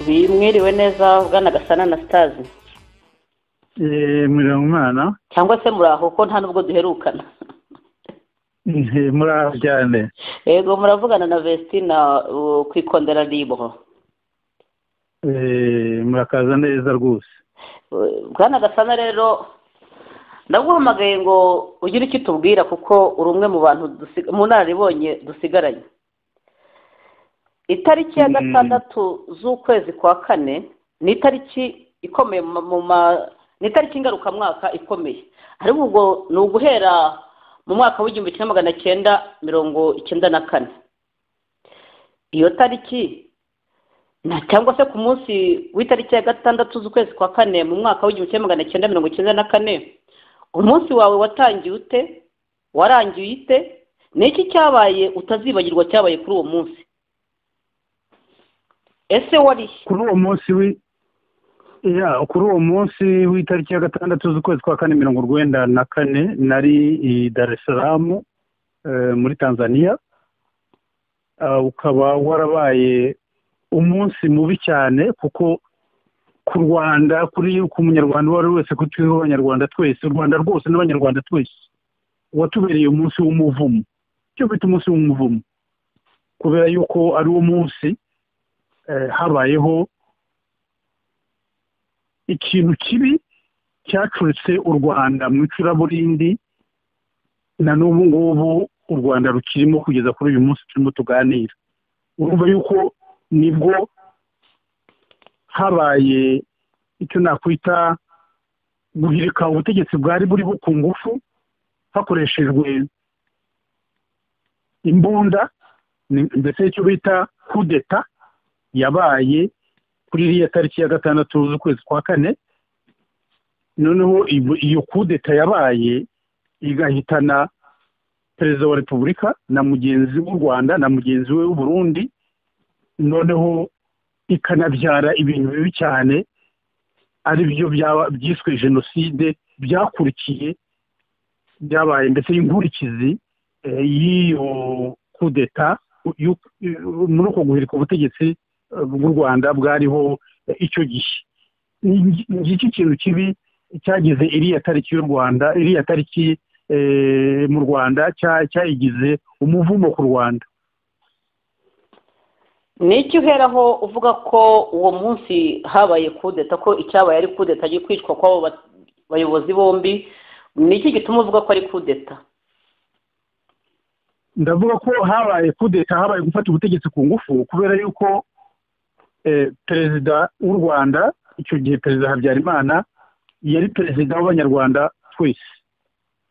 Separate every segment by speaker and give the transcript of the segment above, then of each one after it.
Speaker 1: Mwiriwe neza bwana Gasana na Stazi.
Speaker 2: Mwiriwe mwana.
Speaker 1: Cyangwa se muraho ko nta nubwo duherukana.
Speaker 2: Muraho cyane.
Speaker 1: Yego muravugana na Vestina kwikondera libro.
Speaker 2: Murakaza neza rwose.
Speaker 1: Bwana Gasana rero ndaguhamagaye ngo ugire icyo tubwira kuko uri umwe mu bantu mu naribonye dusigaranye. Itariki ya 6 z'ukwezi kwa kane ni itariki ikomeye ni itariki ngarukamwaka ikomeye, ariko ubwo ni uguhera mu mwaka w'1994. Iyo tariki cyangwa se ku munsi w'itariki ya 6 z'ukwezi kwa kane mu mwaka w'1994, umunsi wawe watangiye ute, warangiye ite, n'iki cyabaye utazibagirwa cyabaye kuri uwo munsi? Ese wari
Speaker 2: kuri uwo munsi w'itariki ya 6 z'ukwezi kwa kane 1994 nari i Dar es Salaam muri Tanzania. Ukaba warabaye umunsi mubi cyane kuko ku Rwanda, ku munyarwanda wari wese, ku twiho abanyarwanda twese, u Rwanda rwose n'abanyarwanda twese, watubereye umunsi w'umuvumo. Cyo bita umunsi w'umuvumo kubera yuko ari uwo munsi habayeho ikintu kibi cyacuritse u Rwanda mu icuraburindi, na n'ubu ngubu u Rwanda rukirimo kugeza kuri uyu munsi turimo tuganira. Urumva yuko nibwo habaye icyo nakwita guhirika ubutegetsi bwari buri ku ngufu hakoreshejwe imbunda, ndetse icyo bita coup d'etat yabaye kuri iriya tariki ya 6 z'ukwezi kwa kane. Noneho iyo coup d'etat yabaye igahitana perezida wa repubulika na mugenzi w'u Rwanda na mugenzi we w'u Burundi, noneho ikanabyara ibintu bibi cyane ari byo byiswe jenoside byakurikiye, byabaye mbese inkurikizi y'iyo coup d'etat muri uko guhirika ubutegetsi bw'u Rwanda bwariho icyo gihe. Iki kintu kibi cyagize iriya tariki y'u Rwanda, iriya tariki mu Rwanda cyayigize umuvumo ku Rwanda.
Speaker 1: Niki uheraho uvuga ko uwo munsi habaye coup d'etat, ko icyabaye ari coup d'etat kwicwa kw'abo bayobozi bombi? Niki gituma uvuga ko ari coup d'etat?
Speaker 2: Ndavuga ko habaye coup d'etat, habaye gufata ubutegetsi ku ngufu kubera yuko perezida w'u Rwanda icyo gihe, perezida Habyarimana, yari perezida w'abanyarwanda twese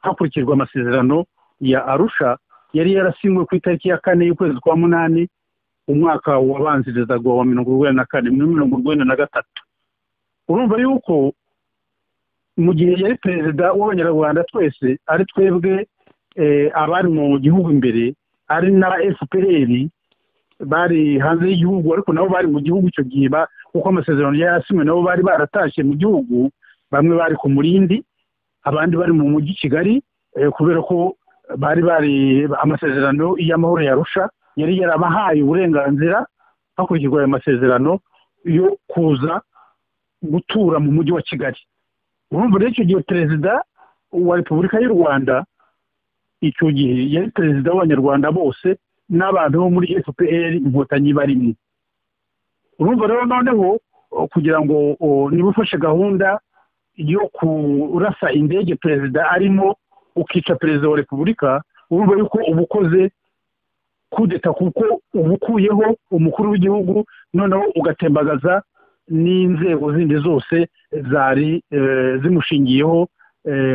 Speaker 2: hakurikijwe amasezerano ya Arusha yari yarasinywe ku itariki ya 4 y'ukwezi kwa munani umwaka wabanzirizaga wa 1993. Urumva yuko mu gihe yari perezida w'abanyarwanda twese, ari twebwe abari mu gihugu imbere, ari na FPR bari hanze y'igihugu ariko nabo bari mu gihugu icyo gihe, kuko amasezerano yarasimwe nabo bari baratashye mu gihugu. Bamwe bari ku Murindi, abandi bari mu mujyi Kigali, kubera ko bari amasezerano y'amahoro ya Arusha yari yarabahaye uburenganzira hakurikijwe ayo masezerano yo kuza gutura mu mujyi wa Kigali. Urumva rero icyo gihe perezida wa Repubulika y'u Rwanda icyo gihe yari perezida w'abanyarwanda bose n'abantu bo muri FPR inkotanyi barimo. Urumva rero noneho kugira ngo niba ufashe gahunda yo kurasa indege perezida arimo ukica perezida wa Repubulika, urumva yuko ubukoze coup d'etat kuko ubukuyeho umukuru w'igihugu, noneho ugatembagaza n'inzego zindi zose zari zimushingiyeho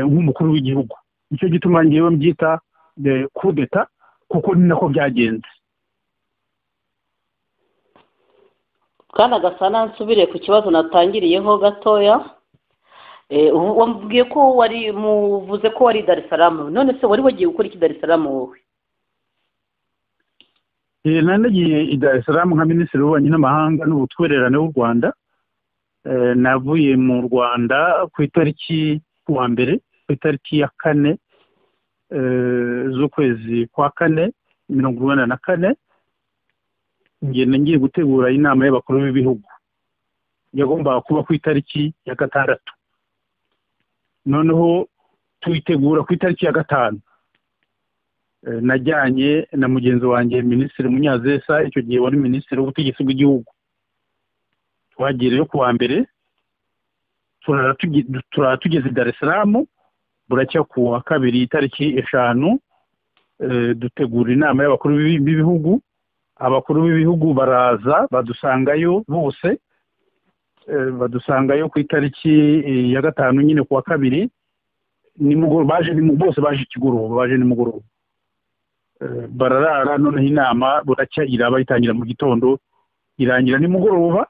Speaker 2: nk'umukuru w'igihugu. Nicyo gituma ngewe mbyita coup d'etat kuko ni nako byagenze.
Speaker 1: Kana Gasana, nsubire ku kibazo natangiriyeho gatoya. Wambwiye ko muvuze ko wari Dar es Salaam, none se wari wagiye gukora iki Dar es Salaam wowe?
Speaker 2: Nagiye i Dar es Salaam nka minisitiri w'ububanyi n'amahanga n'ubutwererane w'u Rwanda. Navuye mu Rwanda ku itariki wa mbere, ku itariki ya 4 z'ukwezi kwa kane 1994. Ngiye gutegura inama y'abakuru b'ibihugu yagombaga kuba ku itariki ya 6, noneho tuyitegura ku itariki ya 5. Najyanye na mugenzi wanjye Minisitiri Munyazesa, icyo gihe wari Minisitiri w'ubutegetsi bw'igihugu. Twagiyeyo ku wa mbere, tugeze Dar es Salaam, buracya ku wa 2 itariki 5, dutegura inama y'abakuru b'ibihugu. Abakuru b'ibihugu baraza badusangayo bose, badusangayo ku itariki ya 5 nyine ku wa 2 nimugoroba. Bose baje ikigoroba, baje nimugoroba, bararara. Noneho inama buracya iraba itangira mu gitondo, irangira nimugoroba.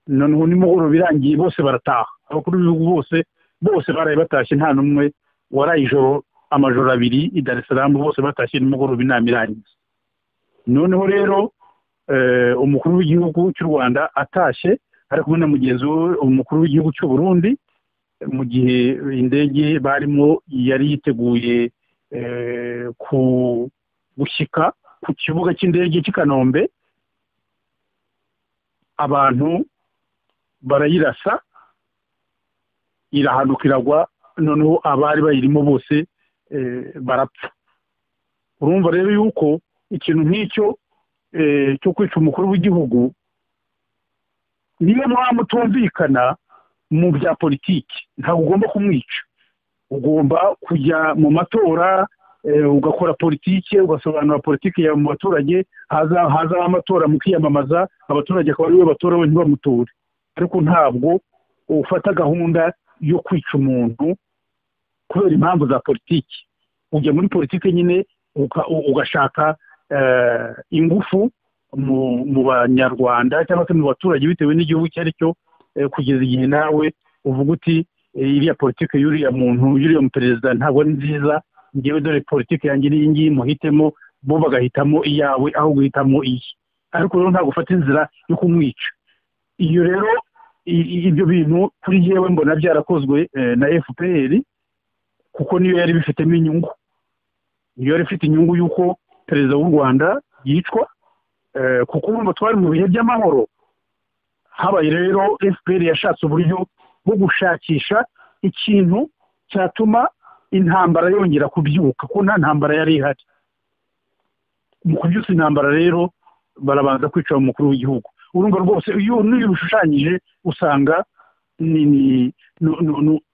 Speaker 2: Noneho nimugoroba irangiye bose barataha. Abakuru b'ibihugu bose baraye batashye, nta numwe waraye amajoro 2 i Dar es Salaam. Bose batashye nimugoroba inama irangiye. Noneho rero umukuru w'igihugu cy'u Rwanda atashye ari kumwe na mugenzi we umukuru w'igihugu cy'u Burundi, mu gihe indege barimo yari yiteguye gushyika ku kibuga cy'indege cy'i Kanombe. Abantu barayirasa, irahanuka iragwa, noneho abari bayirimo bose barapfa. Urumva rero yuko ikintu nk'icyo cyo kwica umukuru w'igihugu, niyo mutumvikana mu bya politiki, ntabwo ugomba kumwica. Ugomba kujya mu matora, ugakora politiki, ugasobanura politiki yawe mu baturage. haza amatora mukiyamamaza, abaturage akaba ariwe batora, we ntibamuture. Ariko ntabwo ufata gahunda yo kwica umuntu kubera impamvu za politiki. Ujya muri politiki nyine ugashaka ingufu mu banyarwanda cyangwa se mu baturage bitewe n'igihugu icyo ari cyo, kugeza igihe nawe uvuga uti iriya politiki y'uriya muntu, y'uriya muperezida ntabwo ari nziza, ngewe dore politiki yanjye iyi ngiyi muhitemo, bo bagahitamo iyawe aho guhitamo iyi. Ariko rero ntabwo ufata inzira yo kumwica. Iyo rero ibyo bintu kuri yewe mbona byarakozwe na FPR, kuko niyo yari bifitemo inyungu. Niyo yari ifite inyungu y'uko perezida w'u Rwanda yicwa, kuko urumva twari mu bihe by'amahoro. Habaye rero FPR yashatse uburyo bwo gushakisha ikintu cyatuma intambara yongera kubyuka, ko nta ntambara yari ihari. Mu kubyutsa intambara rero barabanza kwica umukuru w'igihugu. Urumva rwose iyo bishushanyije usanga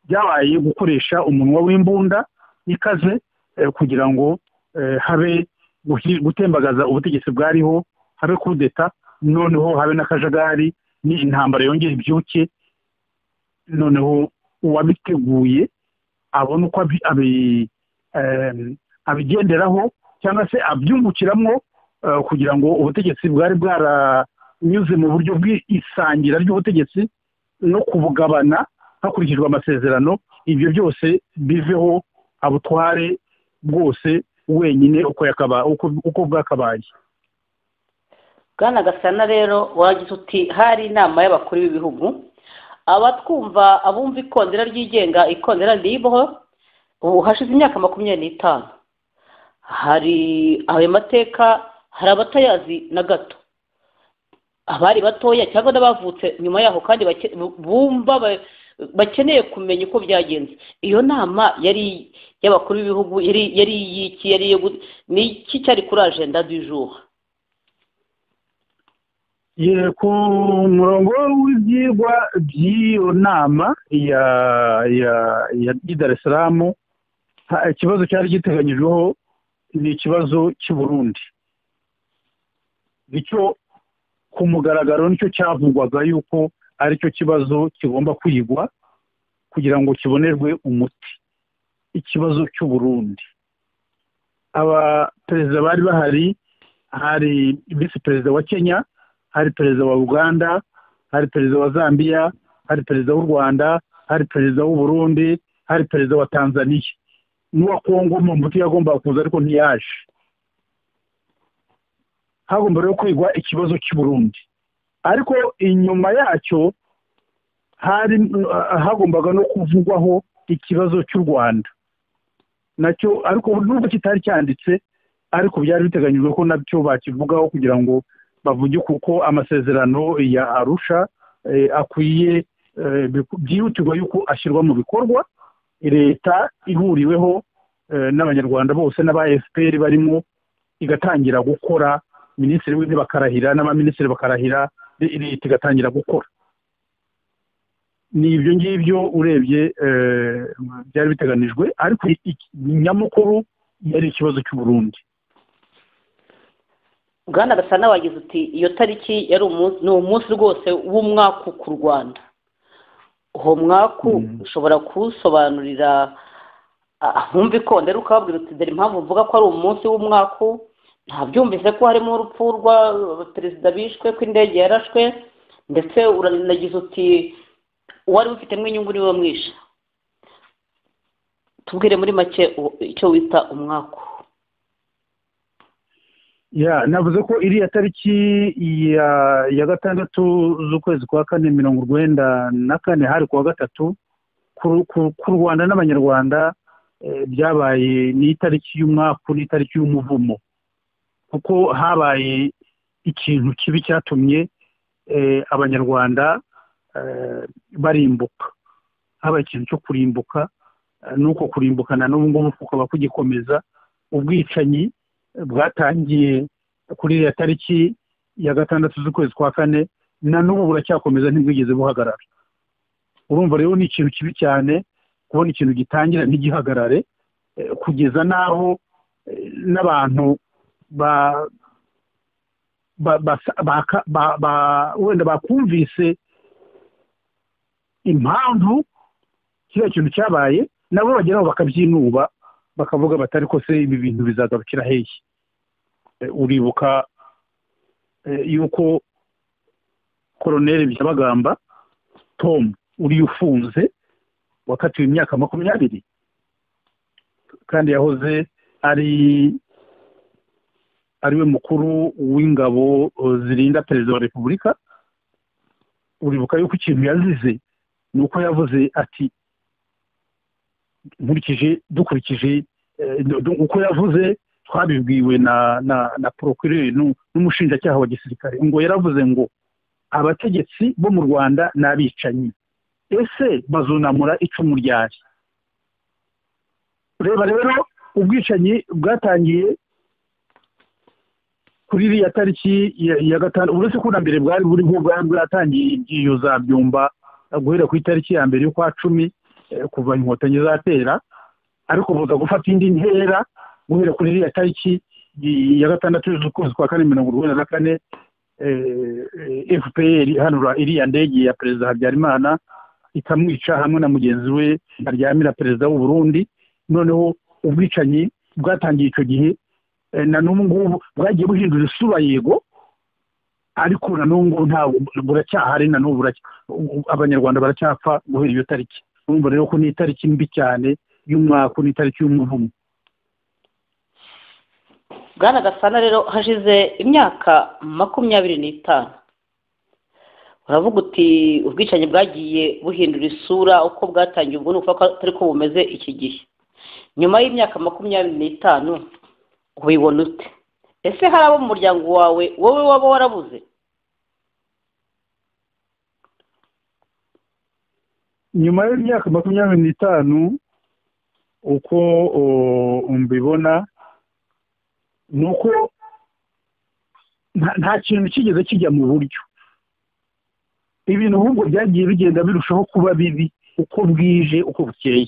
Speaker 2: byabaye gukoresha umunwa w'imbunda ikaze kugira ngo habe gutembagaza ubutegetsi bwariho, habe kudeta, noneho habe n'akajagari, ni intambara yongera ibyuke. Noneho uwabiteguye abona uko abigenderaho cyangwa se abyungukiramo, kugira ngo ubutegetsi bwari bwaranyuze mu buryo bw'isangira ry'ubutegetsi no kubugabana hakurikijwe amasezerano, ibyo byose biveho, abutware bwose wenyine uko bwakabaye.
Speaker 1: Bwana Gasana rero wagize uti hari inama y'abakuru b'ibihugu, abatwumva abumva ikondera ryigenga, ikondera libre, ubu hashize imyaka 25. Hari ayo mateka, hari abatayazi na gato, abari batoya cyangwa n'abavutse nyuma yaho kandi bumva bakeneye kumenya uko byagenze. Iyo nama yari y'abakuru b'ibihugu, yari yiki, ni iki cyari kuri agenda du jour?
Speaker 2: Ku murongo w'ibyigwa by'iyo nama ya Dar es Salaam, ikibazo cyari giteganyijweho ni ikibazo cy'u Burundi. Nicyo ku mugaragaro nicyo cyavugwaga yuko ari cyo kibazo kigomba kwigwa kugira ngo kibonerwe umuti, ikibazo cy'u Burundi. Abaperezida bari bahari, hari visi perezida wa Kenya, hari perezida wa Uganda, hari perezida wa Zambia, hari perezida w'u Rwanda, hari perezida w'u Burundi, hari perezida wa Tanzania, n'uwa Kongo mu muti yagomba kuza ariko ntiyaje. Hagomba rero kwigwa ikibazo cy'u Burundi, ariko inyuma yacyo hagombaga no kuvugwaho ikibazo cy'u Rwanda nacyo, ariko nubwo kitari cyanditse, ariko byari biteganyijwe ko nabyo bakivugaho kugira ngo bavuge kuko amasezerano ya Arusha akwiye byihutirwa yuko ashyirwa mu bikorwa, leta ihuriweho n'abanyarwanda bose n'aba FPR barimo igatangira gukora, minisitiri w'intebe bakarahira n'abaminisitiri bakarahira, leta igatangira gukora. Ni ibyo ngibyo urebye byari biteganijwe, ariko nyamukuru yari ikibazo cy'u Burundi.
Speaker 1: Bwana Gasana wagize uti iyo tariki yari umunsi rwose w'umwaku ku Rwanda. Uwo mwaku ushobora kuwusobanurira nkumva ko ndetse ukababwira uti dore impamvu mvuga ko ari umunsi w'umwaku, ntabyumvise ko harimo urupfu rwa perezida bishwe, ko indege yarashwe, ndetse uranagize uti uwari ufitemo inyungu niwe mwishe. Tubwire muri make icyo wita umwaku.
Speaker 2: Navuze ko iriya tariki ya gatandatu z'ukwezi kwa kane 1994 hari kuwa gatatu ku Rwanda n'abanyarwanda, byabaye ni itariki y'umwaku, ni itariki y'umuvumo, kuko habaye ikintu kibi cyatumye abanyarwanda barimbuka. Habaye ikintu cyo kurimbuka, nuko kurimbukana n'ubu ngubu kukaba kugikomeza. Ubwicanyi bwatangiye kuri iriya tariki ya gatandatu z'ukwezi kwa kane na n'ubu buracyakomeza, ntibwigeze buhagarara. Urumva rero ni ikintu kibi cyane kubona ikintu gitangira ntigihagarare, kugeza n'aho n'abantu wenda bakumvise impamvu kiriya kintu cyabaye, nabo bageraho bakabyinuba, bakavuga batari ko se ibi bintu bizagarukira hehe. Uribuka yuko Colonel Byabagamba Tom uri ufunze wakatiwe imyaka 20, kandi yahoze ariwe mukuru w'ingabo zirinda perezida wa Repubulika. Uribuka yuko ikintu yazize nuko yavuze ati, dukurikije uko yavuze, twabibwiwe na procureur n'umushinjacyaha wa gisirikare, ngo yaravuze ngo abategetsi bo mu Rwanda n'abicanyi, ese bazunamura icumu ryari? Reba rero ubwicanyi bwatangiye kuri iriya tariki ya gatanu, uretse ko na mbere bwari bwatangiye iyo za Byumba guhera ku itariki ya mbere y'ukwa 10 kuva inkotanyi zatera, ariko buza gufata indi ntera guhera kuri iriya tariki ya gatandatu z'ukwezi kwa kane 1994. FPR ihanura iriya ndege ya perezida Habyarimana ikamwica hamwe na mugenzi we Haryamira, perezida w'u Burundi. Noneho ubwicanyi bwatangiye icyo gihe, na n'ubu ngubu bwagiye buhindura isura, yego, ariko na n'ubu ntabwo buracyahari, na n'ubu abanyarwanda baracyapfa guhera iyo tariki. Urumva rero ko ni itariki mbi cyane y'umwaku, ni itariki y'umuvumo.
Speaker 1: Bwana Gasana rero hashize imyaka 25, uravuga uti ubwicanyi bwagiye buhindura isura uko bwatangiye, ubwo nuko atari ko bumeze iki gihe. Nyuma y'imyaka 25 ubibona ute? Ese hari abo mu muryango wawe wowe waba warabuze?
Speaker 2: Nyuma y'imyaka 25 uko mbibona nuko nta kintu kigeze kijya mu buryo. Ibintu ahubwo byagiye bigenda birushaho kuba bibi uko bwije uko bukeye.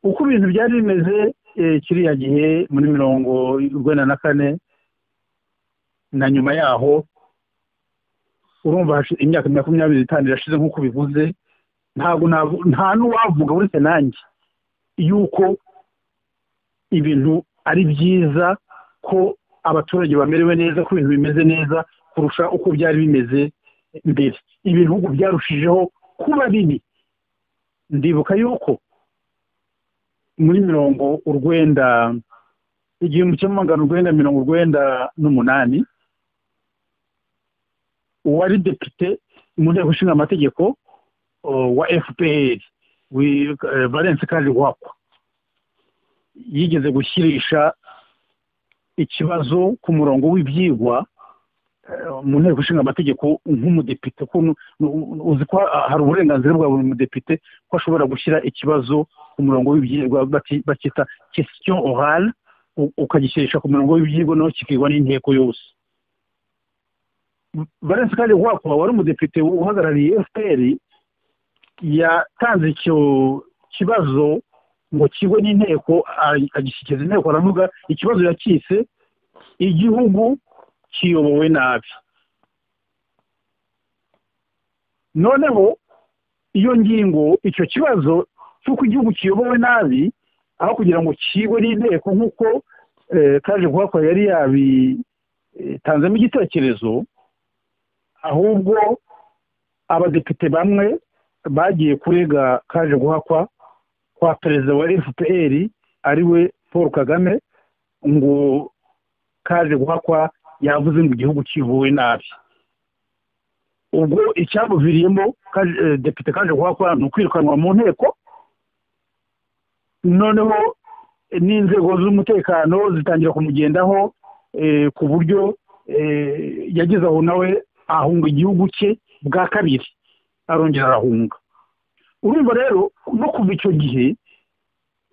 Speaker 2: Uko ibintu byari bimeze kiriya gihe muri 1994 na nyuma yaho, urumva imyaka 25 irashize nk'uko bivuze, nta n'uwavuga uretse nanjye yuko ibintu ari byiza, ko abaturage bamerewe neza, ko ibintu bimeze neza kurusha uko byari bimeze mbere. Ibintu ahubwo byarushijeho kuba bibi. Ndibuka yuko muri 1998 uwari depite mu nteko ishinga amategeko wa FPR Valence Karirwakwa yigeze gushyirisha ikibazo ku murongo w'ibyigwa mu nteko ishinga amategeko nk'umudepite uzi ko hari uburenganzira bwa buri mudepite ko ashobora gushyira ikibazo ku murongo w'ibyigwa bakita question orale ukagishyisha ku murongo w'ibyigwa naho kikigwa n'inteko yose. Valens Kalihwakwa wari umudepite uhagarariye FPR yatanze icyo kibazo ngo kigwe n'inteko agishyikiriza inteko, aravuga ikibazo yakise igihugu kiyobowe nabi. Noneho iyo ngingo icyo kibazo cy'uko igihugu kiyobowe nabi aho kugira ngo kigwe n'inteko nk'uko Kalihwakwa yari yabitanzemo igitekerezo, ahubwo abadepite bamwe bagiye kurega Kalihwakwa kwa perezida wa FPR ariwe Paul Kagame ngo Kalihwakwa yavuze ngo igihugu kiyobowe nabi. Ubwo icyamuviriyemo depite Kalihwakwa ni ukwirukanwa mu nteko, noneho n'inzego z'umutekano zitangira kumugendaho ku buryo yageze aho nawe ahunga igihugu cye bwa kabiri, arongera arahunga. Urumva rero no kuva icyo gihe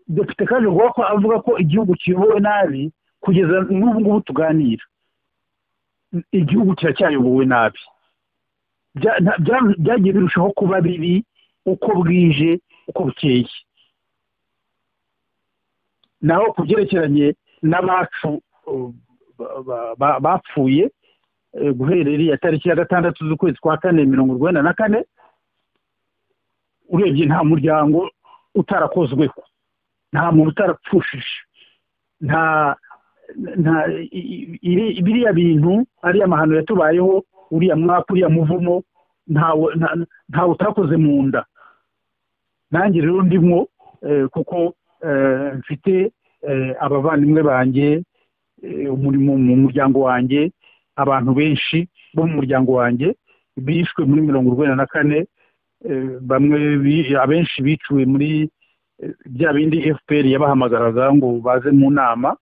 Speaker 2: depite Kalihwakwa avuga ko igihugu kiyobowe nabi, kugeza n'ubu ngubu tuganira igihugu kiracyayobowe nabi. Byagiye birushaho kuba bibi uko bwije uko bukeye. Naho ku byerekeranye n'abacu bapfuye guhera iriya tariki ya 6 z'ukwezi kwa 4 1994, urebye nta muryango utarakozweho, nta muntu utarapfushije, biriya bintu ariya mahano yatubayeho, uriya mwaka uriya muvumo ntawe utakoze mu nda. Nanjye rero ndimo kuko mfite abavandimwe banjye umurimo mu muryango wanjye, abantu benshi bo mu muryango wanjye bishwe muri 1994, abenshi biciwe muri bya bindi FPR yabahamagaraga ngo baze mu nama,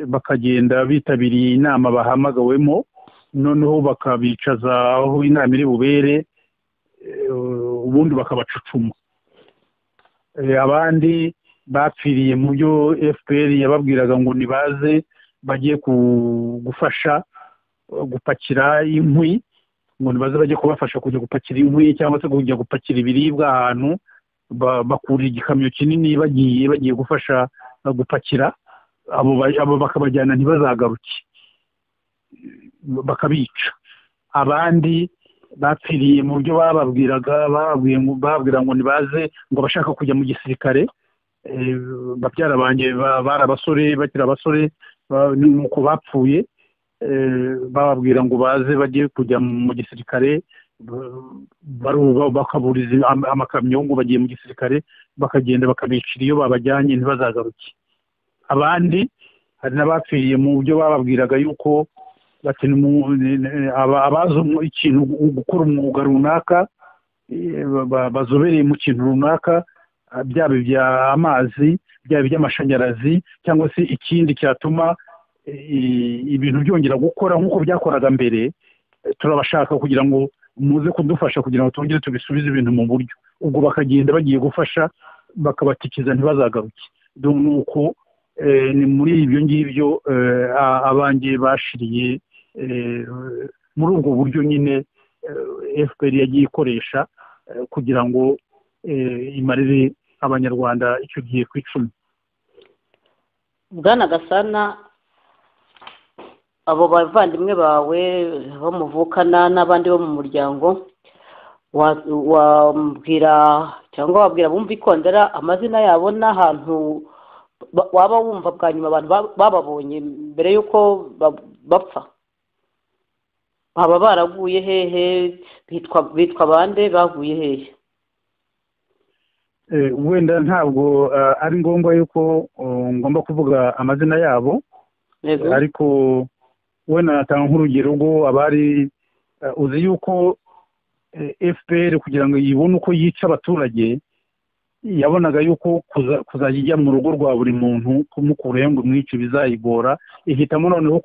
Speaker 2: bakagenda bitabiriye inama bahamagawemo, noneho bakabicaza aho inama iri bubere, ubundi bakabacucuma. Abandi bapfiriye mu byo FPR yababwiraga ngo nibaze bagiye gufasha gupakira inkwi, ngo nibaze bagiye kubafasha kujya gupakira inkwi cyangwa se kujya gupakira ibiribwa ahantu, bakurira igikamyo kinini bagiye gufasha gupakira abo bakabajyana ntibazagaruke, bakabica. Abandi bapfiriye mu byo bababwira ngo nibaze ngo bashaka kujya mu gisirikare. Babyara banjye bari abasore, bakiri abasore nuko bapfuye, bababwira ngo baze bagiye kujya mu gisirikare, bakaburiza amakamyo ngo bagiye mu gisirikare, bakagenda bakabicira iyo babajyanye ntibazagaruke. Abandi hari n'abapfiriye mu byo bababwiraga yuko bati abazi ikintu gukora umwuga runaka, bazobereye mu kintu runaka, byaba iby'amazi, byaba iby'amashanyarazi, cyangwa se ikindi cyatuma ibintu byongera gukora nk'uko byakoraga mbere, turabashaka kugira ngo muze kudufasha kugira ngo twongere tubisubize ibintu mu buryo. Ubwo bakagenda bagiye gufasha, bakabatikiza ntibazagaruke. Nuko ni muri ibyo ngibyo abanjye bashiriye muri ubwo buryo nyine FPR yagiye ikoresha kugira ngo imarire abanyarwanda icyo gihe ku icumu.
Speaker 1: Bwana Gasana, abo bavandimwe bawe bo muvukana n'abandi bo mu muryango, wabwira cyangwa wabwira bumva ikondera amazina yabo n'ahantu waba wumva bwa nyuma abantu bababonye mbere y'uko bapfa? Baba baraguye hehe? Bitwa bande? baguye hehe?
Speaker 2: Wenda ntabwo ari ngombwa yuko ngomba kuvuga amazina yabo, ariko wenda natanga nk'urugero rwo abari uzi yuko FPR kugira ngo yibone uko yica abaturage, yabonaga yuko kuzajya ijya mu rugo rwa buri muntu kumukurayo ngo umwice bizayigora, ihitamo noneho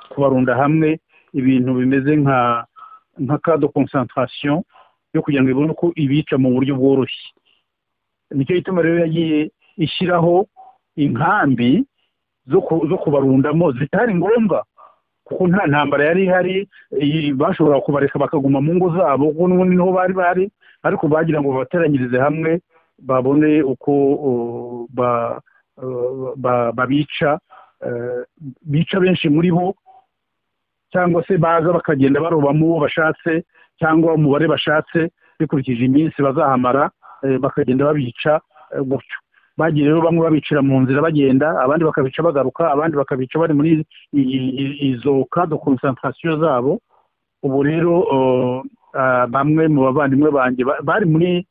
Speaker 2: kubarunda hamwe ibintu bimeze nka cas de concentration yo kugira ngo ibone uko ibica mu buryo bworoshye. Nicyo gituma rero yagiye ishyiraho inkambi zo kubarundamo zitari ngombwa, kuko nta ntambara yari ihari, bashobora kubareka bakaguma mu ngo zabo kuko n'ubundi niho bari, ariko bagira ngo babateranyirize hamwe babone uko babica, bica benshi muri bo, cyangwa se baza bakagenda barobamo uwo bashatse cyangwa umubare bashatse bikurikije iminsi bazahamara, bakagenda babica gutyo. Bagiye rero bamwe babicira mu nzira bagenda, abandi bakabica bagaruka, abandi bakabica bari muri izo cas de concentration zabo. Ubu rero bamwe mu bavandimwe banjye bari muri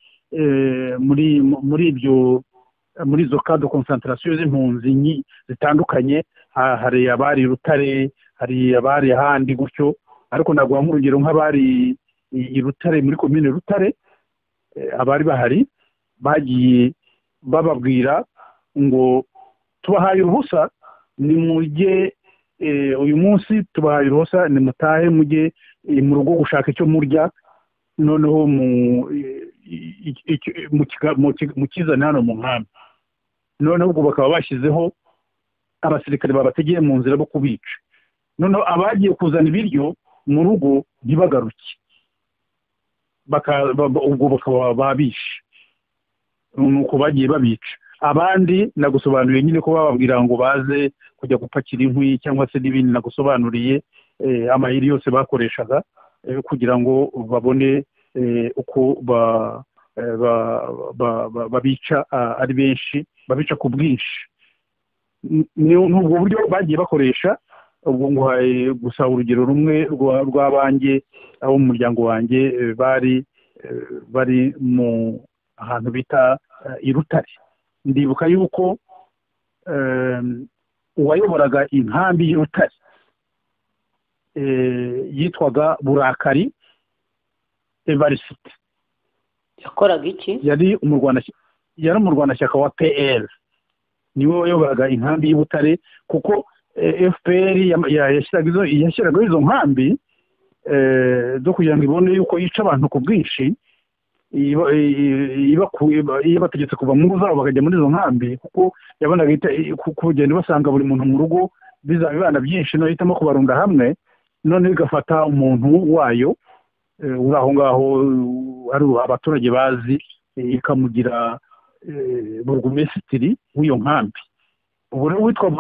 Speaker 2: izo cas de concentration z'impunzi zitandukanye, hari abari Rutare, hari abari ahandi gutyo, ariko naguha nk'urugero nk'abari i Rutare muri komine Rutare, abari bahari bagiye bababwira ngo tubahaye uruhusa nimujye, uyu munsi tubahaye uruhusa nimutahe mujye mu rugo gushaka icyo murya, noneho mukizane hano mu nkambi. Noneho ubwo bakaba bashyizeho abasirikare babategeye mu nzira bo kubica. Noneho abagiye kuzana ibiryo mu rugo ntibagaruke, ubwo bakaba babishe, nuko bagiye babica. Abandi nagusobanuriye nyine ko bababwira ngo baze kujya gupakira inkwi cyangwa se n'ibindi, nagusobanuriye amayeri yose bakoreshaga kugira ngo babone uko babica ari benshi, babica ku bwinshi. N'ubwo buryo bagiye bakoresha. Ubwo nguhaye gusa urugero rumwe rw'abanjye, abo mu muryango wanjye bari mu ahantu bita i Rutare. Ndibuka yuko uwayoboraga inkambi y'i Rutare yitwaga Burakari Evariste.
Speaker 1: yakoraga iki?
Speaker 2: Yari umurwanashyaka wa PL, niwe wayoboraga inkambi y'i Butare, kuko FPR yashyiraga izo nkambi zo kugira ngo ibone yuko yica abantu ku bwinshi, iyo bategetse kuva mu ngo zabo bakajya muri izo nkambi, kuko yabonaga kugenda basanga buri muntu mu rugo bizaba ibana byinshi, no hitamo kubarunda hamwe, none bigafata umuntu wayo uri aho ngaho ari abaturage bazi, ikamugira burugumesitiri w'iyo nkambi. Ubu rero witwa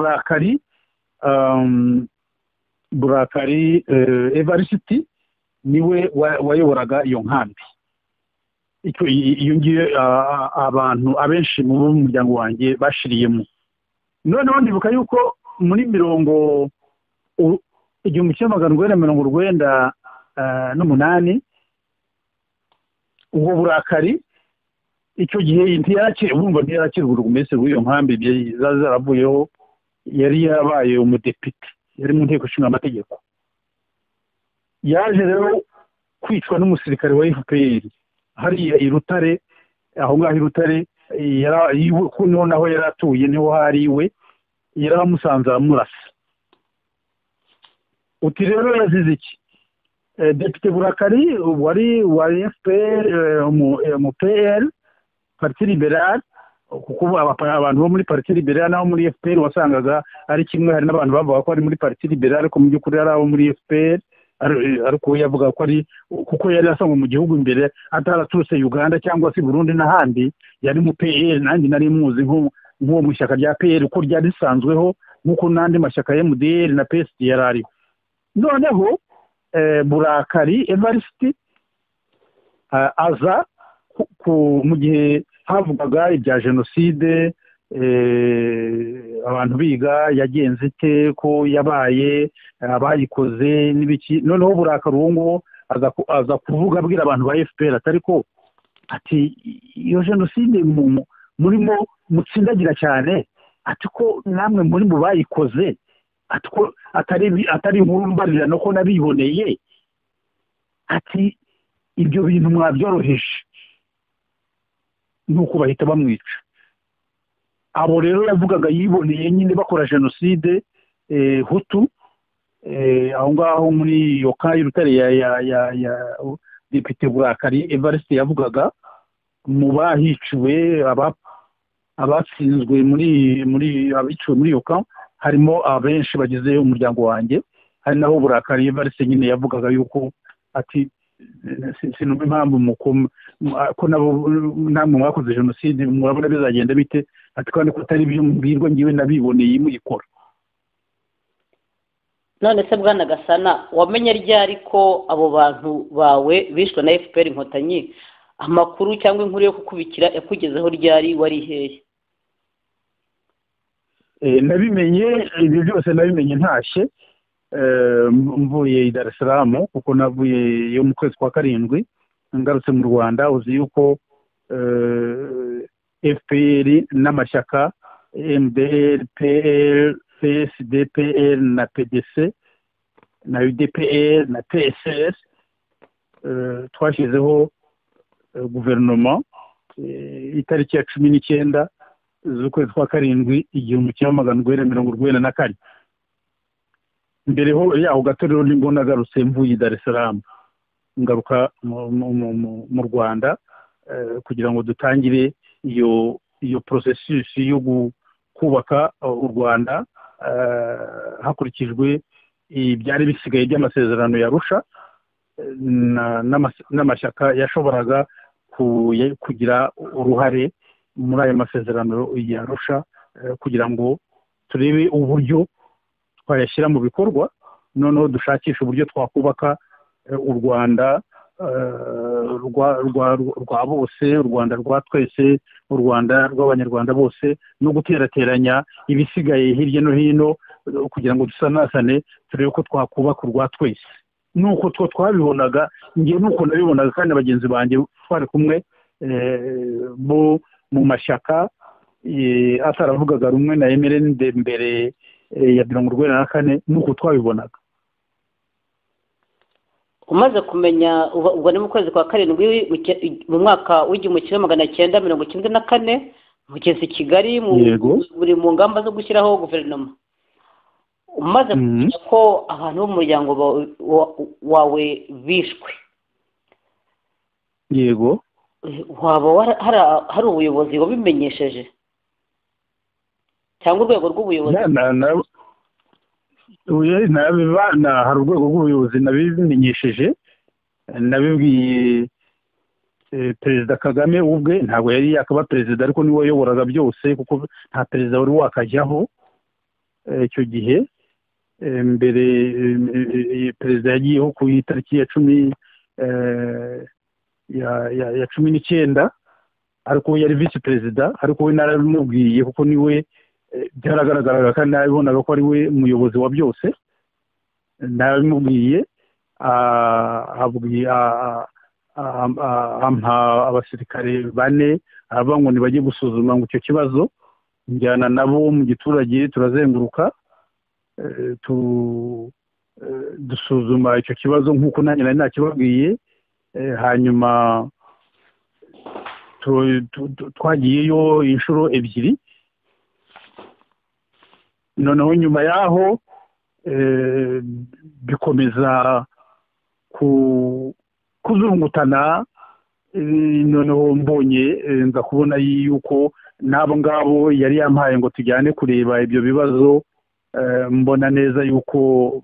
Speaker 2: Burakari Evariste niwe wayoboraga iyo nkambi. Iyo ngiyo abantu abenshi mu muryango wanjye bashiriyemo. Noneho ndibuka yuko muri 1998 ubwo Burakari icyo gihe ntiyarakira burugumesitiri w'iyo nkambi zaravuyeho, yari yabaye umudepite, yari mu nteko ishinga amategeko. Yaje rero kwicwa n'umusirikare wa FPR hariya i Rutare, aho ngaho i Rutare noneho yari atuye, niho hari iwe, yaramusanze aramurasa. Uti rero yazize iki? Depite Burakari wari wa FPR mu PL, Parti Liberal, kuko abantu bo muri Parti Liberal naho muri FPR wasangaga ari kimwe. Hari n'abantu bavuga ko ari muri Parti Liberal ariko mu by'ukuri ari abo muri FPR, ariko yavuga ko ari kuko yari asangwa mu gihugu imbere ataraturutse Uganda cyangwa se Burundi n'ahandi, yari mu PL. Nanjye nari muzi nk'uwo mu ishyaka rya PL uko ryari risanzweho, nk'uko n'andi mashyaka ya MDR na PSD yari ariho. Noneho Burakari Evariste aza mu gihe havugaga ibya jenoside, abantu biga yagenze ite, ko yabaye, abayikoze n'ibiki. Noneho Burakari uwo nguwo aza kuvuga abwira abantu ba FPR atari ko ati iyo jenoside murimo mutsindagira cyane, ati ko namwe muri mu bayikoze, ati ko atari inkuru mbarirano ko nabiboneye, ati ibyo bintu mwabyoroheje, nuko bahita bamwica. Abo rero yavugaga yiboneye nyine bakora jenoside Hutu, aho ngaho muri iyo ka y'urutare ya depite Burakari Evariste yavugaga mu bahiciwe abatsinzwe muri abiciwe muri iyo ka harimo abenshi bagize umuryango wanjye, hari naho Burakari Evariste nyine yavugaga yuko ati sinumva impamvu ko nabo namwe mwakoze jenoside murabona bizagenda bite, ati kandi ko atari ibyo mbwirwa ngiwe nabiboneye muyikora.
Speaker 1: none se Bwana Gasana wamenye ryari ko abo bantu bawe bishwe na FPR Inkotanyi? Amakuru cyangwa inkuru yo kukubikira yakugezeho ryari? wari hehe?
Speaker 2: nabimenye ibyo byose nabimenye ntashye mvuye i Dar es Salaam, kuko navuye yo mu kwezi kwa karindwi ngarutse mu Rwanda. uzi yuko FPR n'amashyaka MDR, PL, PSD, PL na PDC na UDPR na PSS twashyizeho guverinoma itariki ya 19 z'ukwezi kwa karindwi 1994. mbere yaho gato rero nibwo nagarutse mvuye i Dar es Salaam, ngaruka mu Rwanda kugira ngo dutangire iyo processus yo kubaka u Rwanda hakurikijwe ibyari bisigaye by'amasezerano ya Arusha n'amashyaka yashoboraga kugira uruhare muri ayo masezerano ya Arusha, kugira ngo turebe uburyo twayashyira mu bikorwa, noneho dushakisha uburyo twakubaka u Rwanda rwa bose, u Rwanda rwa twese, u Rwanda rw'abanyarwanda bose, no guterateranya ibisigaye hirya no hino kugira ngo dusanasane turebe ko twakubaka urwa twese. Nuko twabibonaga, ngiye nuko nabibonaga, kandi bagenzi banjye twari kumwe bo mu mashyaka ataravugaga rumwe na MRND mbere ya 1994, nuko twabibonaga.
Speaker 1: umaze kumenya ubwo ni mu kwezi kwa karindwi mu mwaka w'1994 mugeze i Kigali buri mu ngamba zo gushyiraho guverinoma. umaze kumenya ko abantu b'umuryango wawe bishwe,
Speaker 2: yego,
Speaker 1: waba hari ubuyobozi wabimenyesheje cyangwa urwego rw'ubuyobozi?
Speaker 2: hari urwego rw'ubuyobozi nabimenyesheje, nabibwiye Perezida Kagame ubwe. Ntabwo yari yakaba perezida, ariko niwe wayoboraga byose, kuko nta perezida wari wakajyaho icyo gihe. mbere perezida yagiyeho ku itariki ya 19, ariko yari visi perezida, ariko we narabimubwiye kuko niwe byaragaragaraga kandi nabibonaga ko ari we umuyobozi wa byose. Narabimubwiye, ampa abasirikare 4 aravuga ngo ntibajye gusuzuma ngo icyo kibazo. Njyana nabo mu giturage, turazenguruka dusuzuma icyo kibazo nk'uko nanjye nari nakibabwiye. hanyuma twagiyeyo inshuro 2. noneho nyuma yaho bikomeza kuzungutana. noneho mbonye nza kubona yuko n'abo ngabo yari yampaye ngo tujyane kureba ibyo bibazo, mbona neza yuko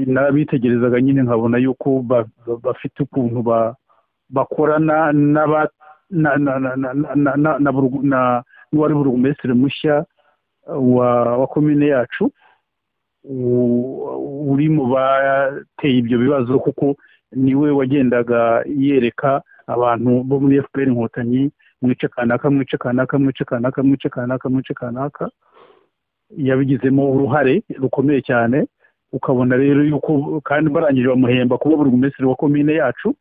Speaker 2: nabitegerezaga nyine, nkabona yuko bafite ukuntu bakorana n'uwari burugumesitiri mushya wa komine yacu, uri mu bateye ibyo bibazo, kuko niwe wagendaga yereka abantu bo muri FPR Inkotanyi mwice kanaka, mwice kanaka, mwice kanaka, mwice kanaka, mwice kanaka. yabigizemo uruhare rukomeye cyane. ukabona rero yuko kandi barangije bamuhemba kuba burugumesitiri wa komine yacu.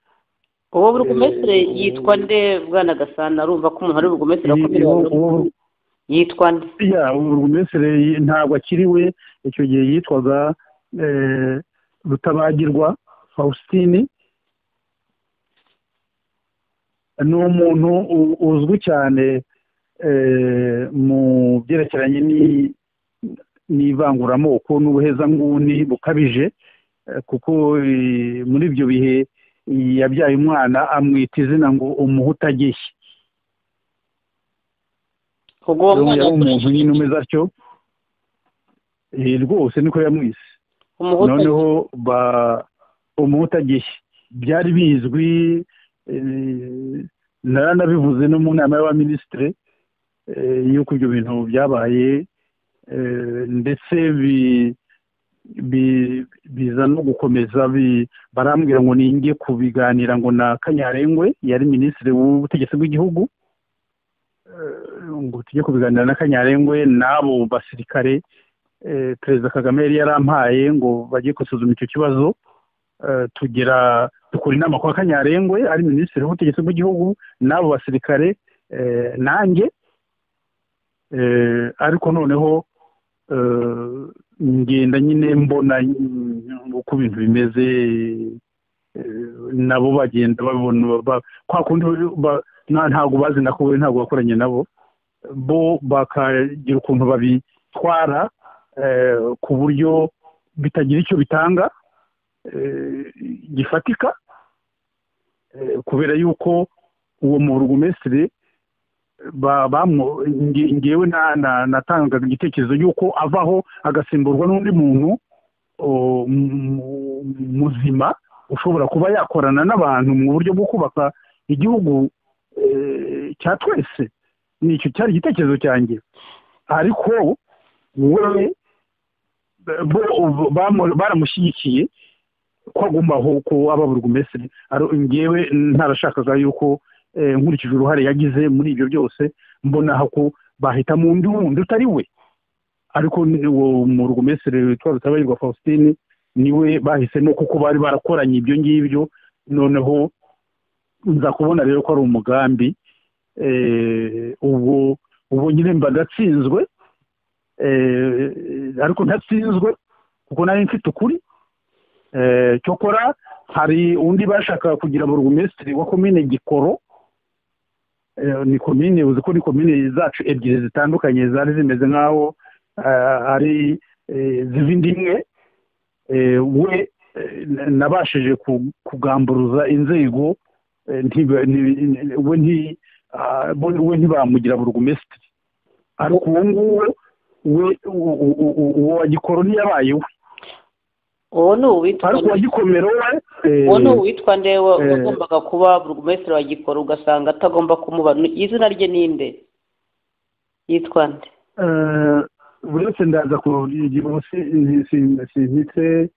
Speaker 1: uwo burugumesitiri yitwa nde Bwana Gasana? arumva ko umuntu ari burugumesitiri wa komine yitwa nde?
Speaker 2: burugumesitiri ntabwo akiriwe, icyo gihe yitwaga Rutabagirwa Faustine. ni umuntu uzwi cyane mu byerekeranye n'ivanguramoko n'ubuhezanguni bukabije, kuko muri ibyo bihe yabyaye umwana amwita izina ngo umuhutu ageshye. yari umuntu nyine umeze atyo, rwose niko yamwise. noneho umuhutu ageshye byari bizwi, naranabivuze no mu nama y'abaminisitiri yuko ibyo bintu byabaye, ndetse biza no gukomeza, barambwira ngo ninjye kubiganira ngo na Kanyarengwe yari minisitiri w'ubutegetsi bw'igihugu, ngo tujye kubiganira na Kanyarengwe n'abo basirikare Perezida Kagame yari yarampaye ngo bajye gusuzuma icyo kibazo. dukora inama kwa Kanyarengwe ari minisitiri w'ubutegetsi bw'igihugu n'abo basirikare nanjye, ariko noneho ngenda nyine mbona uko ibintu bimeze, nabo bagenda babona kwa kundi ntabwo bazi nako ntabwo bakoranye nabo, bo bakagira ukuntu babitwara ku buryo bitagira icyo bitanga gifatika, kubera yuko uwo burugumesitiri ngewe natangaga igitekerezo y'uko avaho agasimburwa n'undi muntu muzima ushobora kuba yakorana n'abantu mu buryo bwo kubaka igihugu cya twese. nicyo cyari igitekerezo cyanjye, ariko we baramushyigikiye ko agombaho ko aba burugumesitiri. ngewe ntarashakaga yuko nkurikije uruhare yagize muri ibyo byose, mbona ko bahitamo undi wundi utari we, ariko uwo burugumesitiri witwa Rutabarirwa Faustin niwe bahisemo kuko bari barakoranye ibyo ngibyo. noneho nza kubona rero ko ari umugambi, ubu nyine mba ndatsinzwe, ariko ntatsinzwe kuko nari mfite ukuri. cyokora hari undi bashaka kugira burugumesitiri wa komine Gikoro, ni komine, uzi ko ni komine zacu ebyiri zitandukanye zari zimeze nk'aho ari z'ibindi imwe. we nabashije kugamburuza inzego, we ntibamugira burugumesitiri, ariko uwo nguwo uwo wa Gikoro ntiyabaye we.
Speaker 1: uwo ni uwitwa,
Speaker 2: ariko uwa Gikomero
Speaker 1: uwo ni uwitwa ndewe wagombaga kuba burugumesitiri wa Gikoro, ugasanga atagomba kumuba. izina rye ninde, yitwa nde?
Speaker 2: uretse ndaza kugira sinitse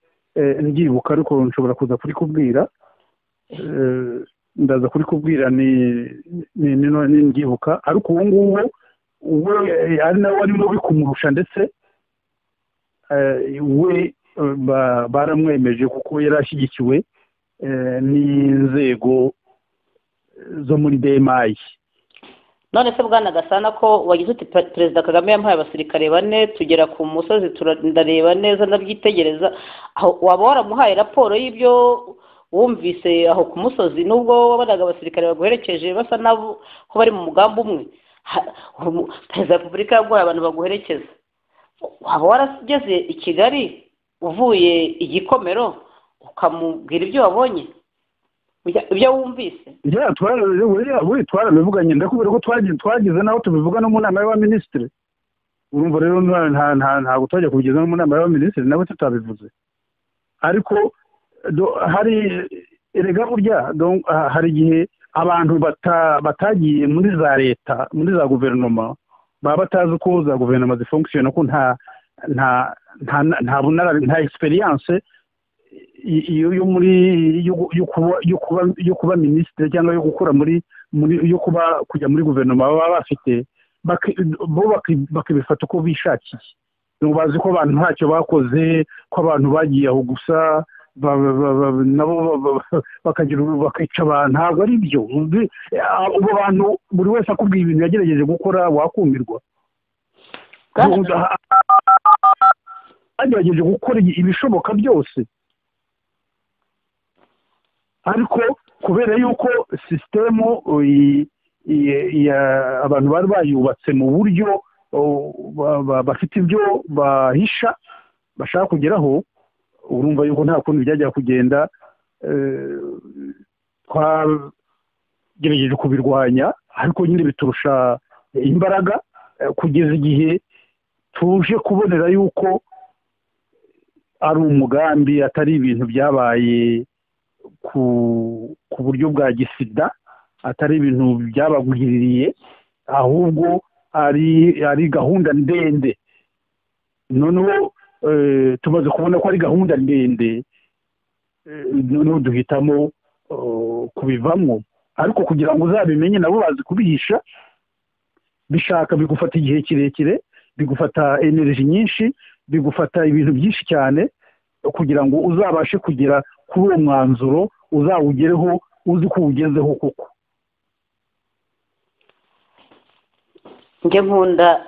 Speaker 2: ndyibuka, ariko nshobora kuza kurikubwira. ndaza kurikubwira ni ndyibuka, ariko uwo nguwo we ari nawe wari mubi kumurusha, ndetse we baramwemeje kuko yari ashyigikiwe n'inzego zo muri DMI.
Speaker 1: none se Bwana Gasana, ko wagize uti Perezida Kagame yampaye abasirikare 4 tugera ku musozi ndareba neza ndabyitegereza, aho waba waramuhaye raporo y'ibyo wumvise aho ku musozi, nubwo wabonaga abasirikare baguherekeje basa nabo ko bari mu mugambi umwe? Perezida wa Repubulika yaguhaye abantu baguherekeza, waba warageze i Kigali uvuye i Gikomero ukamubwira ibyo wabonye, ibyo wumvise? twarabivuganye, ndakubwira ko twagize naho tubivuga no mu nama y'abaminisitiri. urumva rero ntabwo twajya kubigeza no mu nama y'abaminisitiri nabo tutabivuze. ariko hari erega burya hari igihe abantu batagiye muri za leta, muri za guverinoma, baba batazi uko za guverinoma zifunkisiyona, ko nta experience yo kuba minisitiri cyangwa yo gukora kujya muri guverinoma baba bafite, bo bakibifata uko bishakiye. bazi ko abantu ntacyo bakoze, ko abantu bagiye aho gusa nabo bakica abantu. ntabwo ari byo. abo bantu buri wese akubwiye ibintu yagerageje gukora wakumirwa. bagerageje gukora ibishoboka byose, ariko kubera yuko sisitemu abantu bari bayubatse mu buryo
Speaker 2: bafite ibyo bahisha bashaka kugeraho, urumva yuko nta kundi byajya kugenda. Twagerageje kubirwanya ariko nyine biturusha imbaraga kugeza igihe tuje kubonera yuko ari umugambi, atari ibintu byabaye ku buryo bwa gisida, atari ibintu byabagwiririye, ahubwo ari gahunda ndende. Noneho tumaze kubona ko ari gahunda ndende, noneho duhitamo kubivamo. Ariko kugira ngo uzabimenye nabo bazi kubihisha, bigufata igihe kirekire, bigufata energy nyinshi, bigufata ibintu byinshi cyane kugira ngo uzabashe kugera kuri uwo mwanzuro, uzawugereho uzi ko uwugezeho koko.
Speaker 1: njye nkunda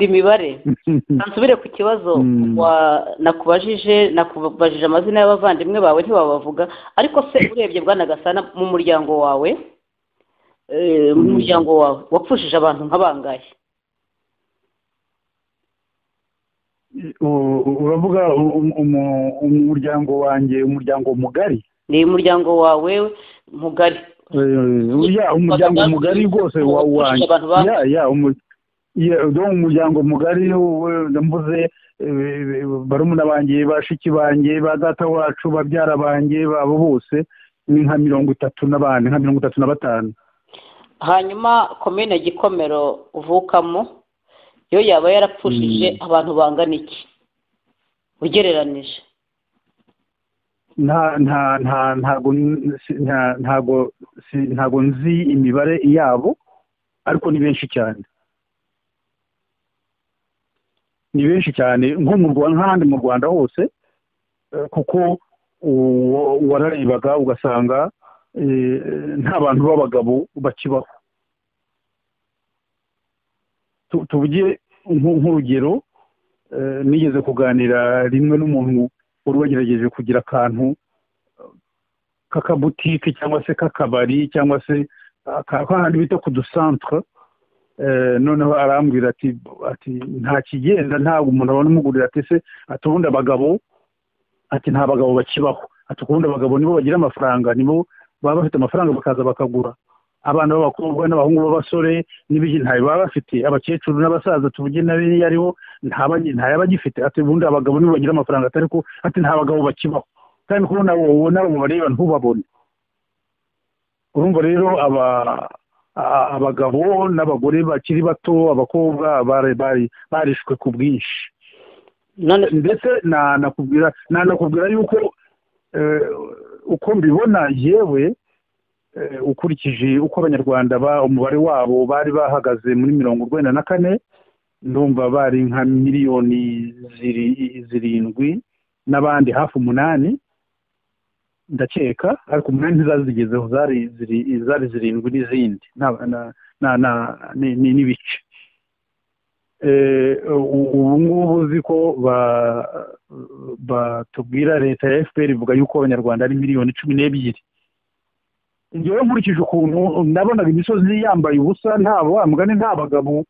Speaker 1: imibare. nsubire ku kibazo nakubajije amazina y'abavandimwe bawe ntiwabavuga, ariko se urebye Bwana Gasana mu muryango wawe wapfushije abantu nka bangahe?
Speaker 2: uravuga umuryango wanjye, umuryango mugari?
Speaker 1: ni umuryango wawe mugari?
Speaker 2: umuryango mugari rwose wanjye, umuryango mugari mvuze barumuna banjye, bashiki banjye, ba data wacu, babyara banjye, abo bose ni nka 34 nka 35.
Speaker 1: hanyuma komine Gikomero uvukamo yo yaba yarapfushije abantu bangana iki ugereranije?
Speaker 2: ntago nzi imibare yabo, ariko ni benshi cyane, ni benshi cyane nko mu Rwanda, nk'ahandi mu Rwanda hose, kuko wararebaga ugasanga nta bantu b'abagabo bakibaho. tuvuge nk'urugero, nigeze kuganira rimwe n'umuntu wari wagerageje kugira akantu k'akabutike cyangwa se k'akabari cyangwa se ahandi bita ku dusantre. noneho arambwira ati nta kigenda, ntabwo umuntu abona umugurira. ati se ubundi abagabo, ati nta bagabo bakibaho. ati ubundi abagabo nibo bagira amafaranga, nibo baba bafite amafaranga bakaza bakagura. abana b'abakobwa n'abahungu b'abasore n'ibiki ntayo baba bafite. abakecuru n'abasaza tuvuge n'abiri ariho ntayabagifite. ati ubundi abagabo nibo bagira amafaranga, ariko ati nta bagabo bakibaho, kandi kubona wowe nabo bareba ntubabone. urumva rero abagabo n'abagore bakiri bato, abakobwa barishwe ku bwinshi. ndetse nanakubwira yuko uko mbibona yewe, ukurikije uko abanyarwanda umubare wabo bari bahagaze muri 1994, ndumva bari nka miliyoni 7 n'abandi hafi 8 ndakeka, ariko 8 ntizazigezeho, zari 7 n'izindi n'ibice. ubu ngubu uzi ko batubwira leta ya FPR ivuga yuko abanyarwanda ari miliyoni 12. njyewe nkurikije ukuntu nabonaga imisozi yambaye ubusa, nta mugani, nta bagabo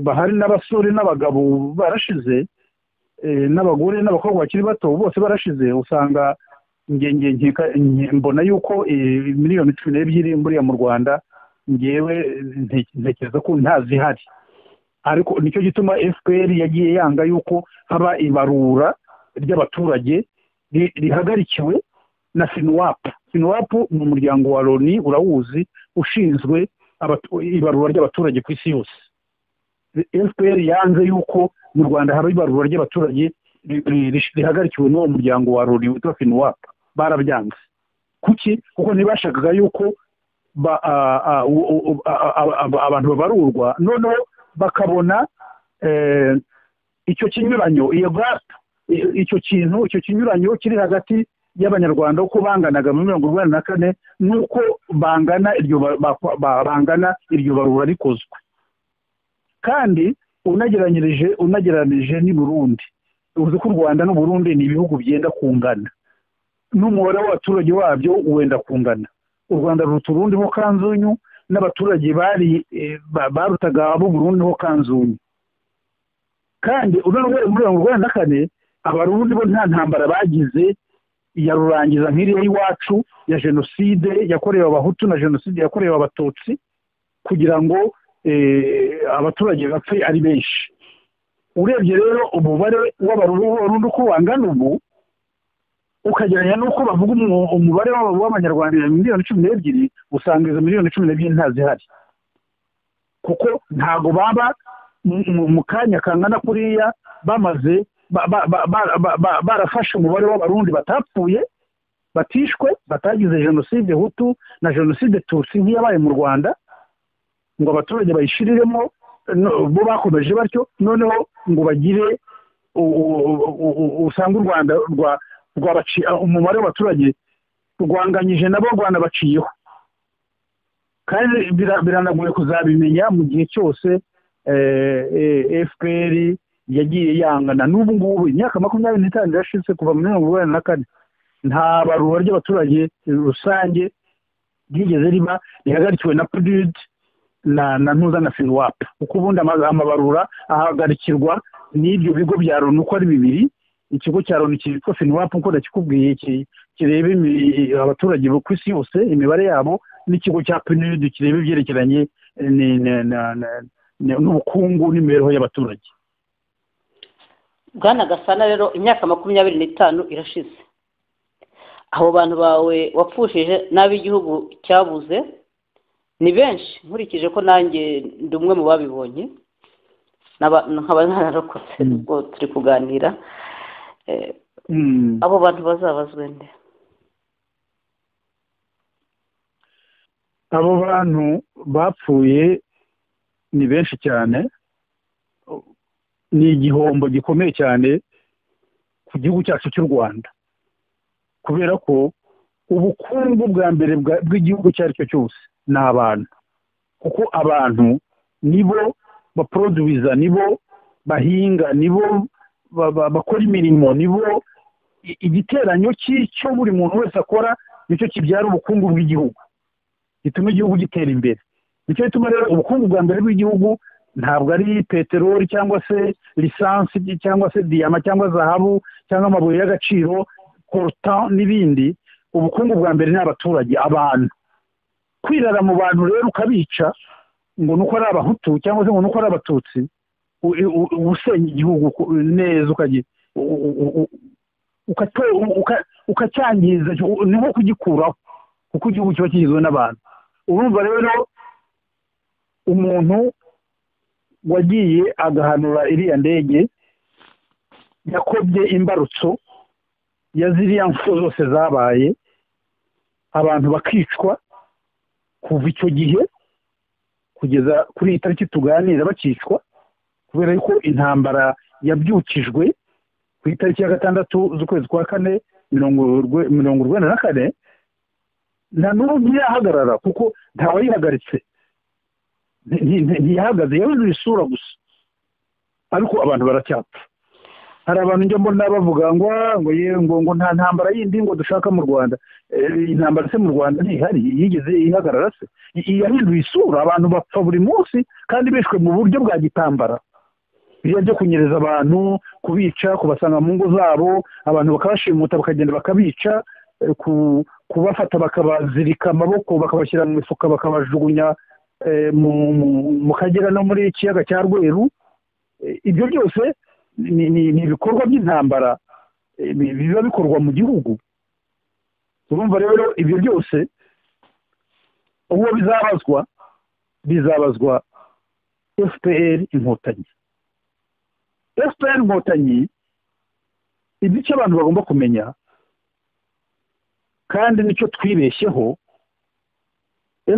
Speaker 2: bahari, n'abasore n'abagabo barashize, n'abagore n'abakobwa bakiri bato bose barashize. usanga mbona yuko miliyoni 12 mburiya mu Rwanda, njyewe ntekereza ko ntazihari. ariko nicyo gituma FPR yagiye yanga yuko haba ibarura ry'abaturage rihagarikiwe na FINWAP. FINWAP ni umuryango wa Loni, urawuzi, ushinzwe ibarura ry'abaturage ku isi yose. FPR yanze yuko mu Rwanda haba ibarura ry'abaturage rihagarikiwe n'uwo muryango wa Loni witwa FINWAP. barabyanze. kuki? kuko ntibashakaga yuko abantu babarurwa, noneho bakabona icyo kinyuranyo, iyo gap, icyo kinyuranyo kiri hagati y'abanyarwanda uko banganaga mu 1994 nuko bangana iryo barura rikozwe. kandi unageranije ni Burundi, uzi ko u Rwanda n'u Burundi ni ibihugu byenda kungana, n'umubare w'abaturage wabyo wenda kungana. u Rwanda ruruta urundi ho kanzunyu, n'abaturage barutaga abo Burundi ho kanzungu. Kandi urabona muri 1994 abarundi bo nta ntambara bagize ya rurangiza nk'iriya y'iwacu ya jenoside yakorewe abahutu na jenoside yakorewe abatutsi kugira ngo abaturage bapfe ari benshi. Urebye rero umubare w'abarundi uko wangana ubu ukagereranya n'uko bavuga umubare w'abanyarwanda miliyoni 12 usanga izo miliyoni 12 ntazihari, kuko ntago baba mu kanya kangana kuriya bamaze barafashe umubare w'abarundi batapfuye batishwe batagize jenoside hutu na jenoside tutsi nk'iyabaye mu Rwanda ngo abaturage bayishiriremo bo bakomeje batyo, noneho ngo bagire usanga u Rwanda umubare w'abaturage rwanganyije nabo Rwanda baciyeho. Kandi biranagoye kuzabimenya mu gihe cyose FPR yagiye yangana n'ubu ngubu imyaka 25 irashize kuva mu 1994 nta barura ry'abaturage rusange ryigeze riba rihagarikiwe na PDUD na ntuza na FINWAP, uko ubundi amabarura ahagarikirwa n'ibyo bigo bya Loni uko ari bibiri. Ikigo cya Loni cyitwa FINWAP uko ndakikubwiye kireba abaturage bo ku isi yose imibare yabo, n'ikigo cya PNUD kireba ibyerekeranye n'ubukungu n'imibereho y'abaturage.
Speaker 1: Bwana Gasana, rero imyaka 25 irashize, abo bantu bawe wapfushije n'ab'igihugu cyabuze ni benshi, nkurikije ko nanjye ndi umwe mu babibonye nkaba nararokotse ubwo turi kuganira. Abo bantu bazabazwe nde?
Speaker 2: Abo bantu bapfuye ni benshi cyane, ni igihombo gikomeye cyane ku gihugu cyacu cy'u Rwanda, kubera ko ubukungu bwa mbere bw'igihugu cyari cyo cyose ni abantu, kuko abantu nibo baproduwiza, nibo bahinga, nibo bakora imirimo, nibo igiteranyo cy'icyo buri muntu wese akora nicyo kibyara ubukungu bw'igihugu, gituma igihugu gitera imbere. Nicyo gituma rero ubukungu bwa mbere bw'igihugu ntabwo ari peteroli cyangwa se lisansi cyangwa se diyama cyangwa zahabu cyangwa amabuye y'agaciro coltan n'ibindi. Ubukungu bwa mbere ni abaturage, abantu. Kwirara mu bantu rero ukabica ngo nuko ari abahutu cyangwa se ngo nuko ari abatutsi usenya igihugu neza ukacyangiza, ni nko kugikuraho kuko igihugu kiba kigizwe n'abantu. Urumva rero umuntu wagiye agahanura iriya ndege yakobye imbarutso ya ziriya mfu zose zabaye, abantu bakicwa kuva icyo gihe kugeza kuri iyi tariki tuganira bakicwa, kubera yuko intambara yabyukijwe ku itariki ya 6 z'ukwezi kwa 4 1994 nta n'ubu ntiyahagarara kuko ntawayihagaritse, ntiyahagaze, yabuze isura gusa, ariko abantu baracyapfa. Hari abantu njya mbona bavuga ngo nta ntambara yindi ngo dushaka mu Rwanda. Intambara se mu Rwanda ntihari, yigeze ihagarara se? Yahinduye isura, abantu bapfa buri munsi kandi bishwe mu buryo bwa gitambara. Biriya byo kunyereza abantu, kubica, kubasanga mu ngo zabo, abantu bakabashimuta bakagenda bakabica, kubafata bakabazirika amaboko bakabashyira mu mifuka bakabajugunya mu Kagera no muri ikiyaga cya Rweru. Ibyo byose ni ibikorwa by'intambara biba bikorwa mu gihugu. Urumva rero ibyo byose uwo bizabazwa FPR Inkotanyi. FPR Inkotanyi, icyo abantu bagomba kumenya kandi nicyo twibeshyeho,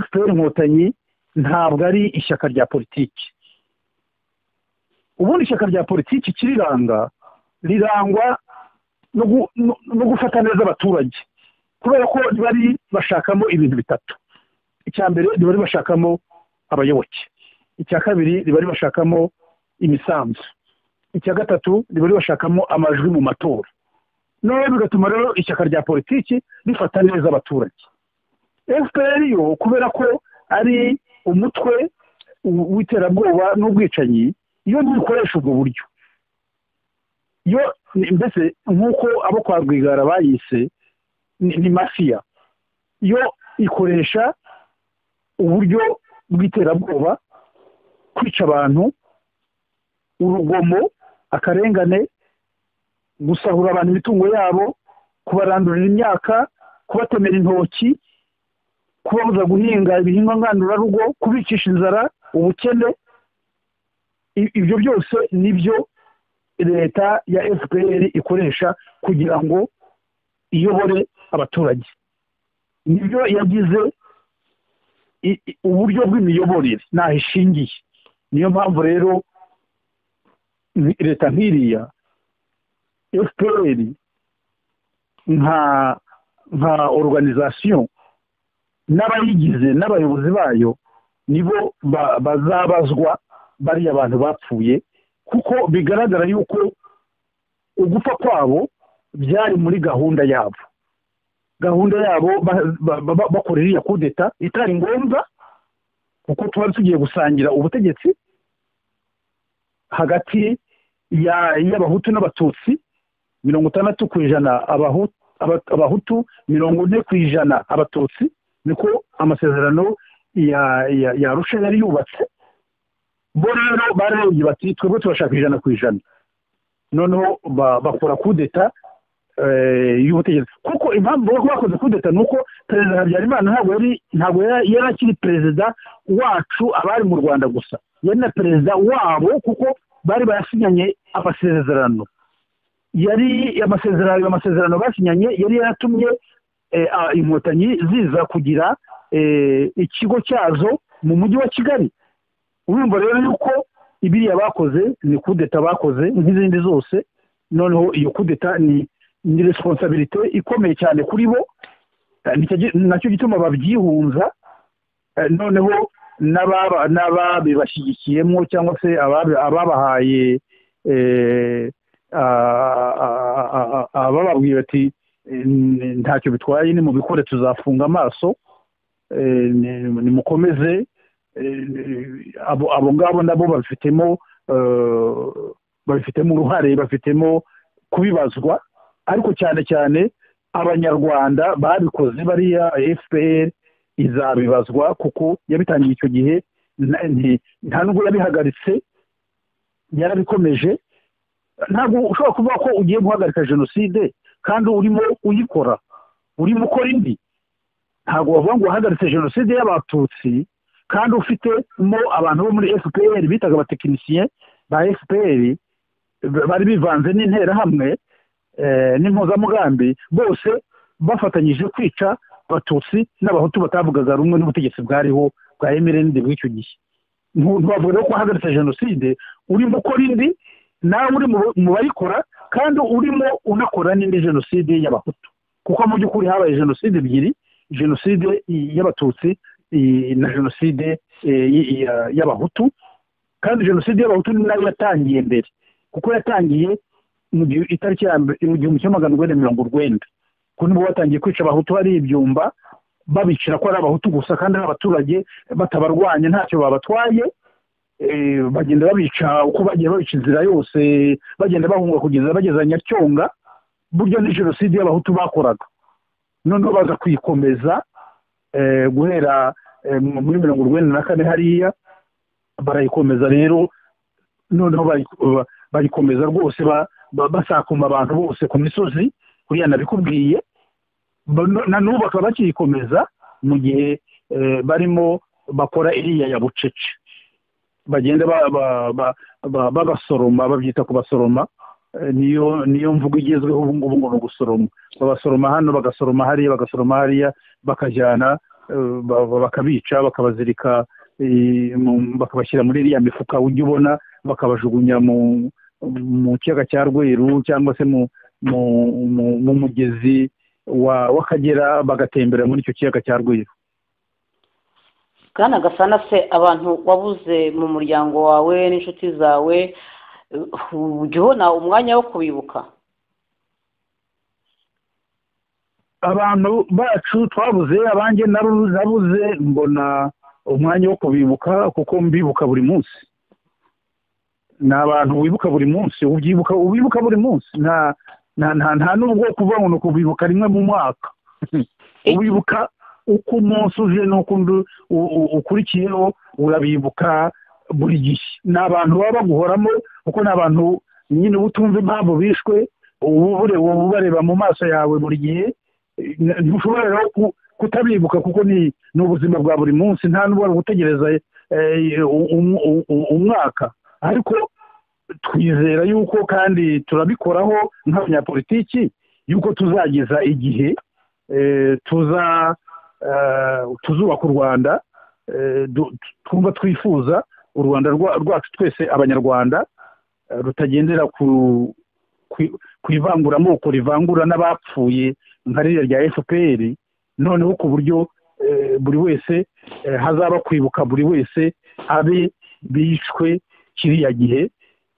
Speaker 2: FPR Inkotanyi ntabwo ari ishyaka rya politiki. Ubundi ishyaka rya politiki rirangwa no gufata neza abaturage, kubera ko bari bashakamo ibintu bitatu. Icya mbere bari bashakamo abayoboke, icya kabiri bari bashakamo imisanzu, icya gatatu bari bashakamo amajwi mu matora. None bigatuma rero ishyaka rya politiki rifata neza abaturage. FPR yo kubera ko ari umutwe w'iterabwoba n'ubwicanyi iyo ntikoresha ubwo buryo yo mbese nk'uko abo kwa Rwigara bayise ni mafiya yo ikoresha uburyo bw'iterabwoba kwica abantu urugomo akarengane gusahura abantu imitungo yabo kubarandurira imyaka kubatemera intoki kubabuza guhinga ibihingwa ngandurarugo kubicisha inzara ubukene ibyo byose nibyo leta ya FPR ikoresha kugira ngo iyobore abaturage nibyo yagize uburyo bw'imiyoborere naho ishingiye niyo mpamvu rero leta nk'iriya FPR nka organisation n'abayigize n'abayobozi bayo nibo bazabazwa bariya abantu bapfuye kuko bigaragara yuko ugupfa kwabo byari muri gahunda yabo bakorera iya kudeta itari ngombwa kuko twari tugiye gusangira ubutegetsi hagati y'abahutu n'abatutsi 60% abahutu 40% abatutsi niko amasezerano ya Arusha yari yubatse bo rero barebye bati twebwe turashaka 100%. noneho bakora kudeta y'ubutegetsi kuko impamvu bakoze kudeta nuko perezida Habyarimana ntabwo yari akiri perezida wacu abari mu Rwanda gusa yari na perezida wabo kuko bari bayasinyanye amasezerano yari amasezerano basinyanye yari yaratumye inkotanyi ziza kugira ikigo cyazo mu mujyi wa Kigali urumva rero yuko ibiriya bakoze ni kudeta bakoze nk'izindi zose noneho iyo kudeta ni responsabilité ikomeye cyane kuri bo nacyo gituma babyihunza noneho n'ababibashyigikiyemo cyangwa se ababahaye abababwiye bati ntacyo bitwaye ni mu bikore tuzafunga amaso nimukomeze abo ngabo nabo babifitemo uruhare bafitemo kubibazwa ariko cyane cyane abanyarwanda babikoze bariya FPR izabibazwa kuko yabitangiye icyo gihe nta nubwo yabihagaritse yarabikomeje ntabwo ushobora kuvuga ko ugiye guhagarika jenoside kandi urimo uyikora urimo ukora indi ntabwo bavuga ngo wahagaritse jenoside y'abatutsi kandi ufitemo abantu bo muri FPR bitaga abatekinisiye ba FPR bari bivanze n'interahamwe n'impuzamugambi bose bafatanyije kwica abatutsi n'abahutu batavugaga rumwe n'ubutegetsi bwariho bwa MRND bw'icyo gihe ntubavuga ko wahagaritse jenoside urimo ukora indi nawe uri mu bayikora kandi urimo unakora n'indi jenoside y'abahutu kuko mu by'ukuri habaye jenoside ebyiri jenoside y'abatutsi na jenoside y'abahutu kandi jenoside y'abahutu nayo yatangiye mbere kuko yatangiye mu itariki ya 1990 kuko nibo batangiye kwica abahutu hari ibyumba babicira ko ari abahutu gusa kandi n'abaturage batabarwanya ntacyo babatwaye bagenda babica uko bagiye babica inzira yose bagenda bahunga kugeza bageza Nyacyonga buryo ni jenoside y'abahutu bakoraga noneho baza kuyikomeza guhera muri 1994 hariya barayikomeza rero noneho bayikomeza rwose basakuma abantu bose ku misozi kuriya nabikubwiye na n'ubu bakaba bakiyikomeza mu gihe barimo bakora iriya ya bucece bagenda babasoroma babyita kubasoroma niyo mvugo igezweho ubu ngubu ngo gusoroma babasoroma hano bagasoroma hariya bakajyana bakabica bakabazirika bakabashyira muri iriya mifuka ujya ubona bakabajugunya mu kiyaga cya Rweru cyangwa se mu mugezi w'Akagera bagatembera muri icyo kiyaga cya Rweru.
Speaker 1: Bwana Gasana se abantu wabuze mu muryango wawe n'inshuti zawe ujya ubona umwanya wo kubibuka?
Speaker 2: Abantu bacu twabuze abanjye nabuze mbona umwanya wo kubibuka kuko mbibuka buri munsi. Ni abantu wibuka buri munsi, ubibuka buri munsi, nta n'ubwo kuvuga ngo ni ukubibuka rimwe mu mwaka. Ubibuka uko umunsi uje n'uko ukurikiyeho urabibuka buri gihe. Ni abantu baba baguhoramo kuko ni abantu nyine uba utumva impamvu bishwe, uba ubareba mu maso yawe buri gihe. Ntushobora rero kutabibuka kuko ni ubuzima bwa buri munsi, nta n'ubwo gutegereza umwaka. Ariko twizera yuko kandi turabikoraho nk'abanyapolitiki yuko tuzageza igihe tuzubaka u Rwanda twumva twifuza, u Rwanda rwacu twese abanyarwanda, rutagendera ku ivanguramoko rivangura n'abapfuye nka ririya rya FPR, noneho ku buryo buri wese hazaba kwibuka buri wese abe bishwe kiriya gihe,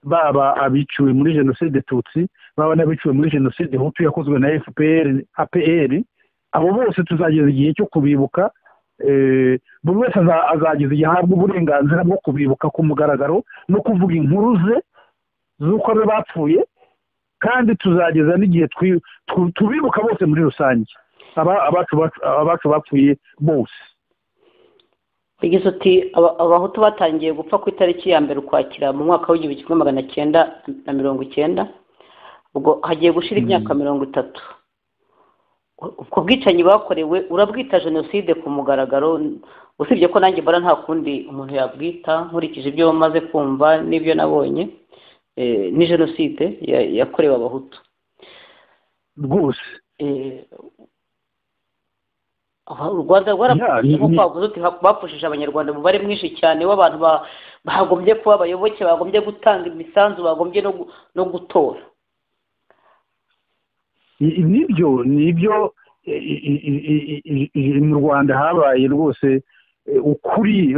Speaker 2: baba abiciwe muri jenoside Tutsi, baba n'abiciwe muri jenoside Hutu yakozwe na FPR APR. Abo bose tuzageza igihe cyo kubibuka, buri wese azageza igihe ahabwa uburenganzira bwo kubibuka ku mugaragaro no kuvuga inkuru ze z'uko abe bapfuye, kandi tuzageza n'igihe tubibuka bose muri rusange, abacu bapfuye bose.
Speaker 1: Bigize uti abahutu batangiye gupfa ku itariki ya mbere Ukwakira mu mwaka w'1990, ubwo hagiye gushira imyaka 30. Ubwo bwicanyi bakorewe urabwita jenoside ku mugaragaro, usibye ko nanjye mbona nta kundi umuntu yabwita nkurikije ibyo maze kumva n'ibyo nabonye, ni jenoside yakorewe abahutu
Speaker 2: rwose.
Speaker 1: u Rwanda rwaravuze uti bapfushije abanyarwanda umubare mwinshi cyane w'abantu bagombye kuba abayoboke, bagombye gutanga imisanzu, bagombye no gutora.
Speaker 2: Nibyo mu Rwanda habaye rwose ukuri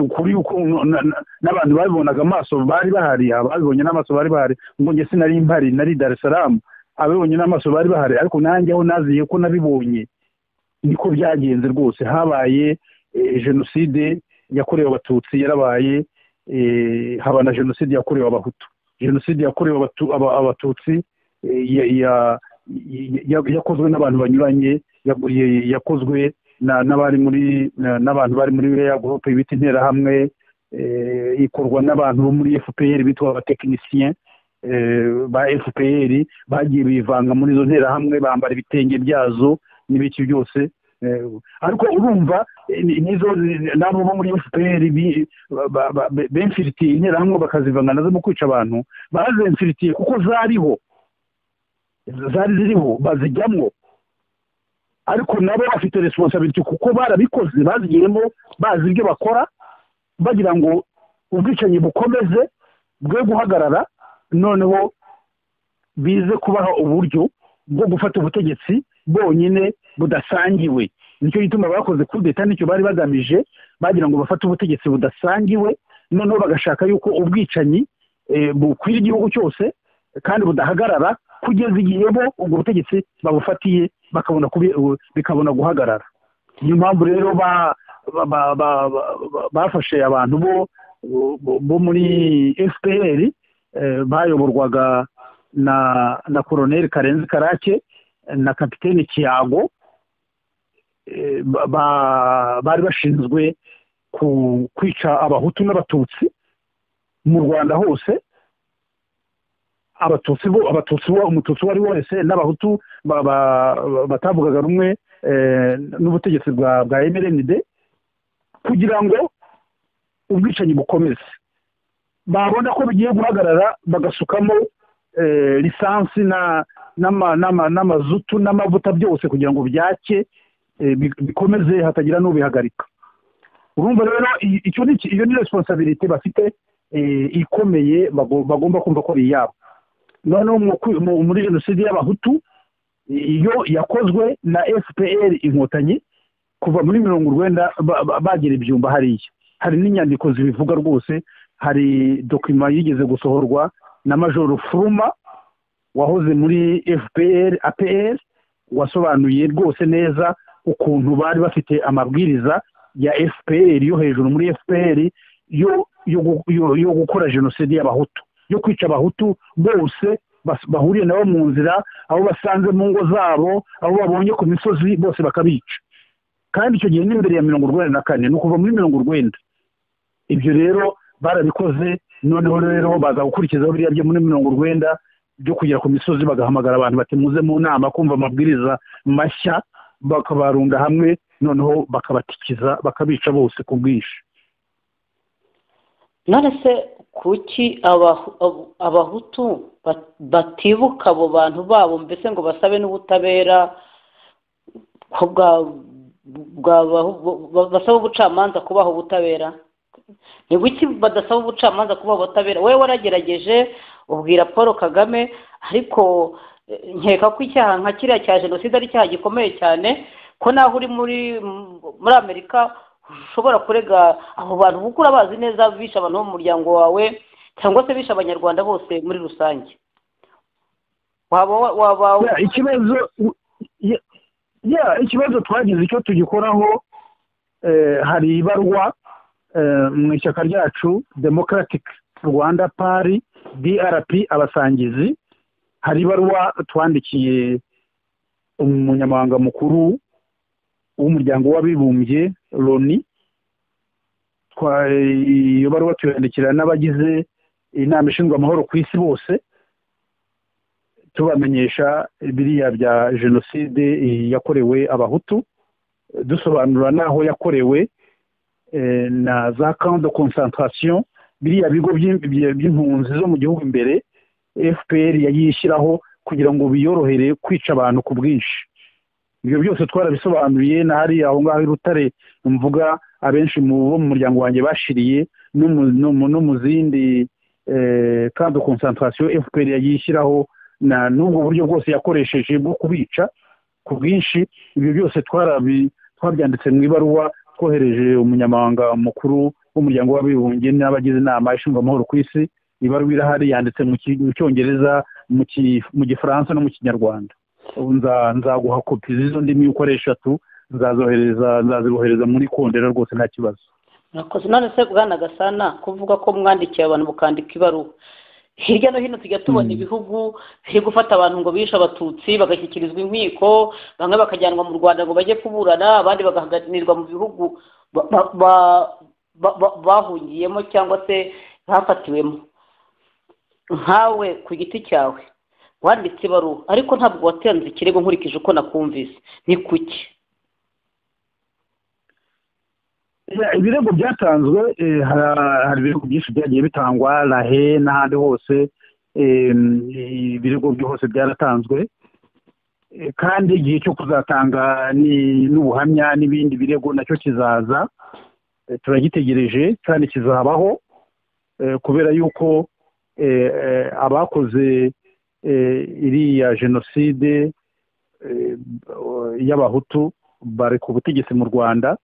Speaker 2: n'abantu babibonaga amaso bari bahari, ababibonye n'amaso bari bahari. Ngo njye sinari mpari, nari Dar es Salaam, abibonye n'amaso bari bahari, ariko nanjye aho naziye ko nabibonye niko byagenze rwose. Habaye jenoside yakorewe abatutsi, yarabaye haba na jenoside yakorewe abahutu. Jenoside yakorewe abatutsi yakozwe n'abantu banyuranye, yakozwe n'abantu bari muri ya groupe bita Interahamwe, ikorwa n'abantu bo muri FPR bitwa abatekinisien ba FPR, bagiye bivanga muri izo Nterahamwe, bambara ibitenge byazo n'ibiki byose. Ariko urumva nizo nabo bo muri FPR bemfiritiye Interahamwe bakazivanga nazo mu kwica abantu, bazemfiritiye kuko zari ziriho bazijyamo. Ariko nabo bafite responsibility kuko barabikoze, bazigiyemo bazi ibyo bakora, bagira ngo ubwicanyi bukomeze bwe guhagarara, noneho bize kubaha uburyo bwo gufata ubutegetsi bonyine budasangiwe. Nicyo gituma bakoze kudeta, nicyo bari bagamije, bagira ngo bafate ubutegetsi budasangiwe, noneho bagashaka yuko ubwicanyi bukwira igihugu cyose kandi budahagarara, kugeza igihe bo ubwo butegetsi babufatiye bikabona guhagarara. Niyo mpamvu rero bafashe abantu bo muri FPR bayoborwaga na Colonel Karenzi Karake na Kapiteni Kiyago, bari bashinzwe kwica abahutu n'abatutsi mu Rwanda hose. umututsi uwo ari wese n'abahutu batavugaga rumwe n'ubutegetsi bwa MRND, kugira ngo ubwicanyi bukomeze. Babona ko bigiye guhagarara, bagasukamo lisansi n'amazutu n'amavuta byose kugira ngo byake bikomeze, hatagira n'ubihagarika. Urumva rero iyo ni responsibility bafite ikomeye, bagomba kumva ko ari iyabo. Noneho muri jenoside y'abahutu iyo yakozwe na FPR Inkotanyi kuva muri 90 bagera ibyumba hariya, hari n'inyandiko zibivuga rwose. Hari document yigeze gusohorwa na Major Fruma wahoze muri FPR APR, wasobanuye rwose neza ukuntu bari bafite amabwiriza ya FPR yo hejuru muri FPR yo gukora jenoside y'abahutu, yo kwica abahutu bose bahuriye nabo mu nzira, abo basanze mu ngo zabo, abo babonye ku misozi bose bakabica. Kandi icyo gihe n'imbere ya 1994 ni ukuva muri 1990. Ibyo rero barabikoze, noneho rero baza gukurikizaho biriya byo muri 1990 byo kugera ku misozi bagahamagara abantu bati muze mu nama kumva amabwiriza mashya, bakabarunda hamwe, noneho bakabatikiza bakabica bose ku bwinshi.
Speaker 1: None se kuki abahutu batibuka abo bantu babo, mbese ngo basabe n'ubutabera ko basaba ubucamanza kubaha ubutabera? Ni kuki badasaba ubucamanza kubaha ubutabera? Wowe waragerageje ubwira Paul Kagame, ariko nkeka ko icyaha nka kiriya cya jenoside ari icyaha gikomeye cyane, ko naho uri muri Amerika ushobora kurega abo bantu kuko urabazi neza bishe abantu bo mu muryango wawe cyangwa se bishe abanyarwanda bose muri rusange.
Speaker 2: Ikibazo twagize icyo tugikoraho, hari ibarwa mu ishyaka ryacu Democratic Rwanda Party DRP abasangizi, hari ibarwa twandikiye umunyamabanga mukuru w'umuryango w'abibumbye Loni. Iyo baruwa tuyandikira n'abagize inama ishinzwe amahoro ku isi bose, tubamenyesha biriya bya jenoside yakorewe abahutu, dusobanura n'aho yakorewe, na za camp de concentration, biriya bigo by'impunzi zo mu gihugu imbere FPR yayishyiraho kugira ngo biyorohere kwica abantu ku bwinshi. Ibyo byose twarabisobanuye, na hari aho ngaho Rutare mvuga abenshi mu muryango wanjye bashiriye, no mu zindi camp de concentration FPR yayishyiraho, na n'ubwo buryo bwose yakoresheje bwo kubica ku bwinshi. Ibyo byose twabyanditse mu ibaruwa twohereje umunyamabanga mukuru w'umuryango w'abibumbye n'abagize inama ishinzwe amahoro ku isi. Ibaruwa irahari, yanditse mu Cyongereza, mu Gifaransa no mu Kinyarwanda. Nzaguha kopi z'izo ndimi uko ari 3, nzazibohereza muri Kondera rwose nta kibazo.
Speaker 1: Nakoze. None se Bwana Gasana, kuvuga ko mwandikiye abantu mukandika ibaruwa, hirya no hino tujya tubona ibihugu biri gufata abantu ngo bishe abatutsi bagashyikirizwa inkiko, bamwe bakajyanwa mu Rwanda ngo bajye kuburana, abandi bagahagarikirwa mu bihugu bahungiyemo cyangwa se bafatiwemo. Nkawe ku giti cyawe wanditse ibaruwa, ariko ntabwo watanze ikirego nkurikije uko nakumvise, ni kuki?
Speaker 2: Ibirego byatanzwe, hari ibirego byinshi byagiye bitangwa Lahe n'ahandi hose, ibirego byose byaratanzwe, kandi igihe cyo kuzatanga n'ubuhamya n'ibindi birego nacyo kizaza, turagitegereje kandi kizabaho, kubera yuko abakoze iriya jenoside y'abahutu bari ku butegetsi mu Rwanda,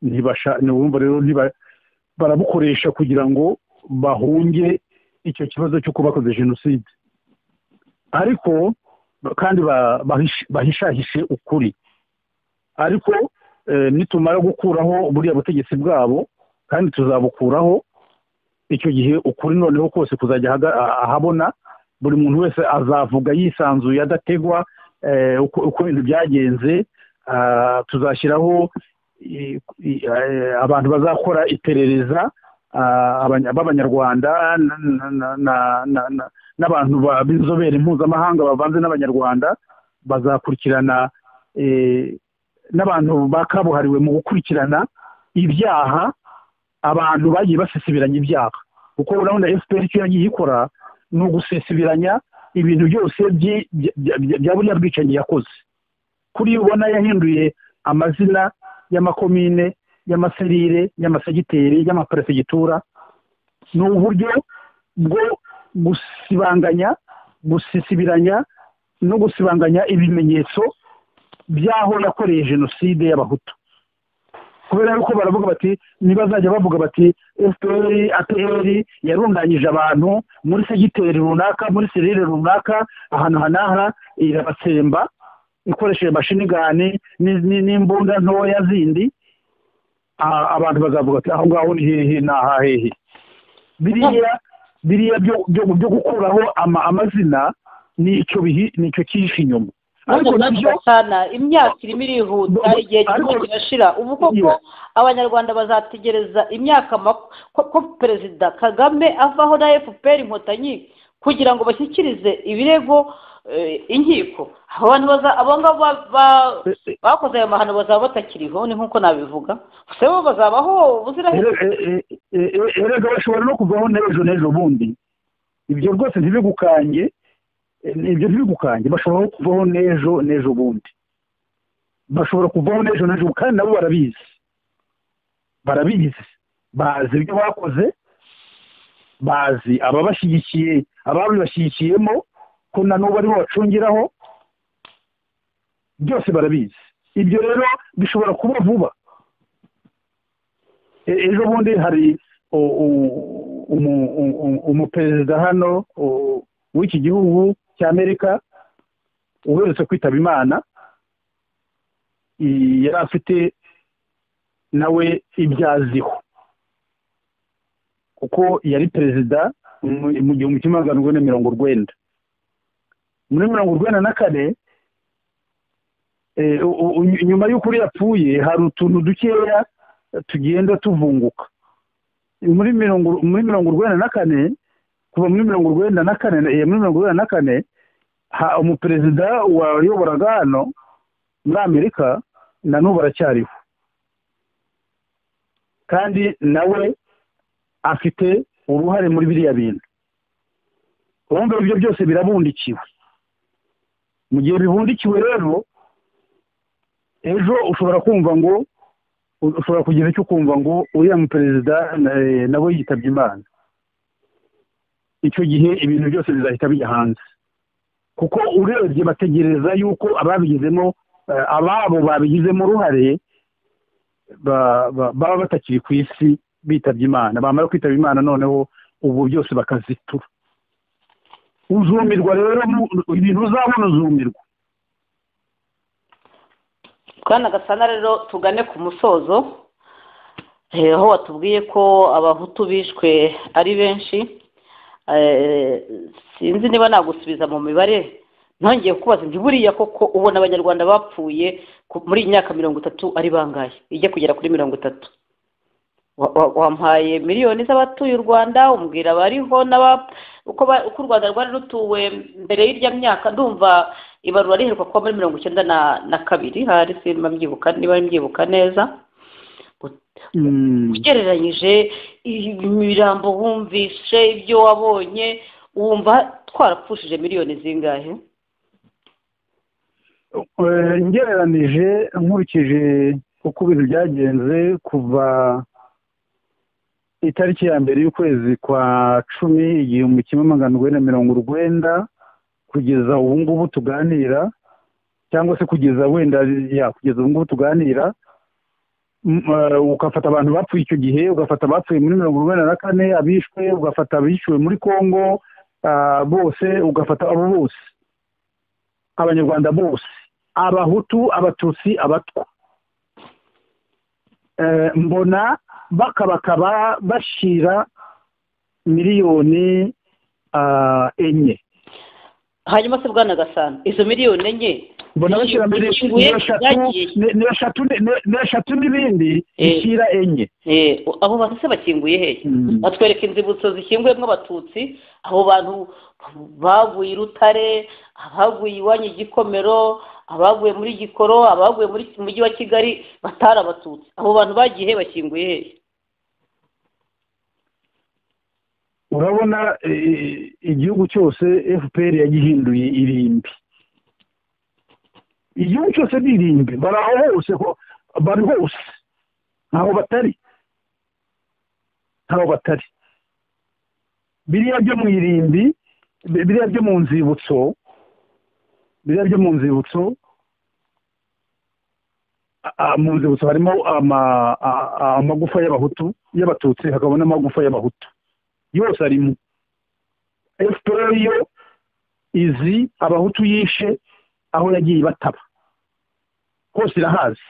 Speaker 2: ntibumva rero barabukoresha kugira ngo bahunge icyo kibazo cyo kubakoze jenoside, ariko kandi bahishahishe ukuri. Ariko nitumara gukuraho buriya butegetsi bwabo, kandi tuzabukuraho, icyo gihe ukuri noneho kose kuzajya ahabona, buri muntu wese azavuga yisanzuye adategwa uko ibintu byagenze. Tuzashyiraho abantu bazakora iperereza b'abanyarwanda n'abantu b'inzobere mpuzamahanga bavanze n'abanyarwanda, bazakurikirana n'abantu bakabuhariwe mu gukurikirana ibyaha abantu bagiye basesibiranya ibyaha, kuko urabona FPR icyo yagiye ikora ni ugusesibiranya ibintu byose bya buriya bwicanyi yakoze. Kuri ubona yahinduye amazina y'amakomine, y'amaserire, y'amasegiteri, y'amaperefegitura, ni uburyo bwo gusibanganya, gusisibiranya no gusibanganya ibimenyetso by'aho yakoreye jenoside y'abahutu. Kubera yuko baravuga bati, nibazajya bavuga bati FPR APR yarundanyije abantu muri segiteri runaka, muri serire runaka, ahantu hanaha irabatsemba ikoresheje mashini gani n'imbunda ntoya zindi, abantu bazavuga ati aho ngaho ni hehe n'aha hehe. Biriya byo gukuraho amazina nicyo cyihishe inyuma.
Speaker 1: ariko nabyo sana imyaka irimo irihuta igihe kirimo kirashira ubu koko abanyarwanda bazategereza imyaka ko perezida Kagame avaho na FPR inkotanyi kugira ngo bashyikirize ibirego inkiko abo ngabo bakoze ayo mahano bazaba batakiriho ni nk'uko nabivuga se bo bazabaho
Speaker 2: erega bashobora no kuvaho n'ejo bundi. Ibyo rwose ntibigukange bashobora kuvaho n'ejo bundi, bashobora kuvaho n'ejo kandi nabo barabizi bazi ibyo bakoze, bazi ababibashyigikiyemo ko na n'ubu aribo bacungiraho, byose barabizi. Ibyo rero bishobora kuba vuba. Ejo bundi hari umuperezida hano w'iki gihugu cy'Amerika uherutse kwitaba Imana, yari afite nawe ibyaziho kuko yari perezida mu 1990. Muri 1994 nyuma y'uko yapfuye hari utuntu dukeya tugenda tuvunguka. Muri 1994 kuva muri 1994 umuperezida wayoboraga hano muri Amerika na n'ubu aracyariho, kandi nawe afite uruhare muri biriya bintu. Urumva ibyo byose birabundikiwe. Mu gihe bibundikiwe rero ejo ushobora kugira icyo kumva ngo uriya muperezida nawe yitabye Imana. Icyo gihe ibintu byose bizahita bijya hanze, kuko urebye bategereza yuko ababigizemo ababo babigizemo uruhare baba batakiri ku isi bitabye Imana. Bamara kwitaba Imana noneho ubu byose bakazitura. Uzumirwa rero ibintu uzabona uzumirwa.
Speaker 1: Bwana Gasana rero tugane ku musozo, aho watubwiye ko abahutu bishwe ari benshi. Sinzi niba nagusubiza mu mibare, ntongeye kubaza ntiburiya koko ubona abanyarwanda bapfuye muri iyi myaka 30 ari bangahe ijya kugera kuri 30? Wampaye miliyoni z'abatuye u Rwanda, umbwira bariho uko u Rwanda rwari rutuwe mbere y'irya myaka. Ndumva ibarura riheruka kuba muri 1992 hari simba mbyibuka neza. Ugereranyije imirambo wumvishe ibyo wabonye, wumva twarapfushije miliyoni zingahe?
Speaker 2: Ngereranije nkurikije uko ibintu byagenze kuva itariki ya mbere y'ukwezi kwa 10 1990 kugeza ubu ngubu tuganira, cyangwa se kugeza ubu ngubu tuganira, ugafata abantu bapfuye icyo gihe, ugafata abapfuye muri 1994 abishwe, ugafata abishyuwe muri Kongo bose, ugafata abo bose abanyarwanda bose, abahutu, abatutsi, abatwa, mbona bakaba bashira miliyoni 4.
Speaker 1: Hanyuma se Bwana Gasana, izo miliyoni 4
Speaker 2: mbona bashyira n'eshatu n'ibindi bishyira 4.
Speaker 1: Abo bantu se bakinguye hehe? Batwereka inzibutso zishyinguyemo abatutsi, abo bantu baguye Rutare, abaguye iwanyu Gikomero, abaguye muri Gikoro, abaguye muri mujyi wa Kigali batari abatutsi. Abo bantu bagiye bakinguye hehe?
Speaker 2: Urabona igihugu cyose FPR yagihinduye irimbi. Igihugu cyose ni irimbi, bari hose ntaho batari. Biriya byo mu irimbi, biriya byo mu nzibutso harimo amagufa y'abahutu, y'abatutsi, hakaba n'amagufa y'abahutu, yose arimo. FPR yo izi abahutu yishe aho yagiye bataba hose irahazi.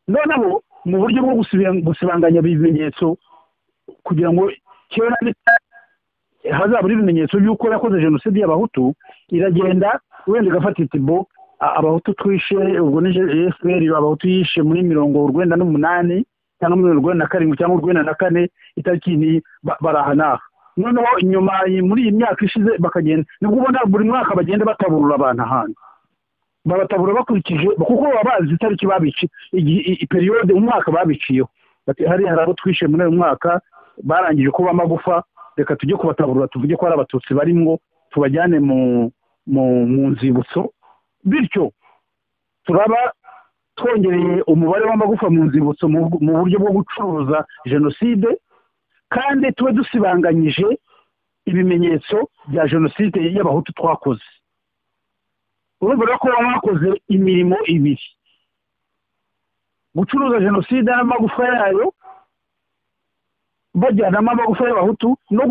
Speaker 2: Noneho mu buryo bwo gusibanganya ibimenyetso kugira ngo kera hazabura ibimenyetso by'uko yakoze jenoside y'abahutu, iragenda wenda igafata itibo abahutu twishe, ubwo ni FPR abahutu yishe muri 1998 cyangwa 1997 cyangwa 1994 itariki ni barahanaha. Noneho inyuma muri iyi myaka ishize bakagenda nibwo ubona buri mwaka bagenda bataburura abantu ahantu, babatabura bakurikije kuko baba bazi itariki babici periode umwaka babiciyeho, bati hari abo twishe muri uyu mwaka barangije kuba amagufa, reka tujye kubataburura tuvuge ko ari abatutsi barimwo tubajyane mu nzibutso, bityo turaba twongereye umubare w'amagufa mu nzibutso mu buryo bwo gucuruza jenoside, kandi tube dusibanganyije ibimenyetso bya jenoside y'abahutu twakoze. Urumva ko bakoze imirimo ibiri, gucuruza jenoside n'amagufa yayo bajyanamo amagufa y'abahutu no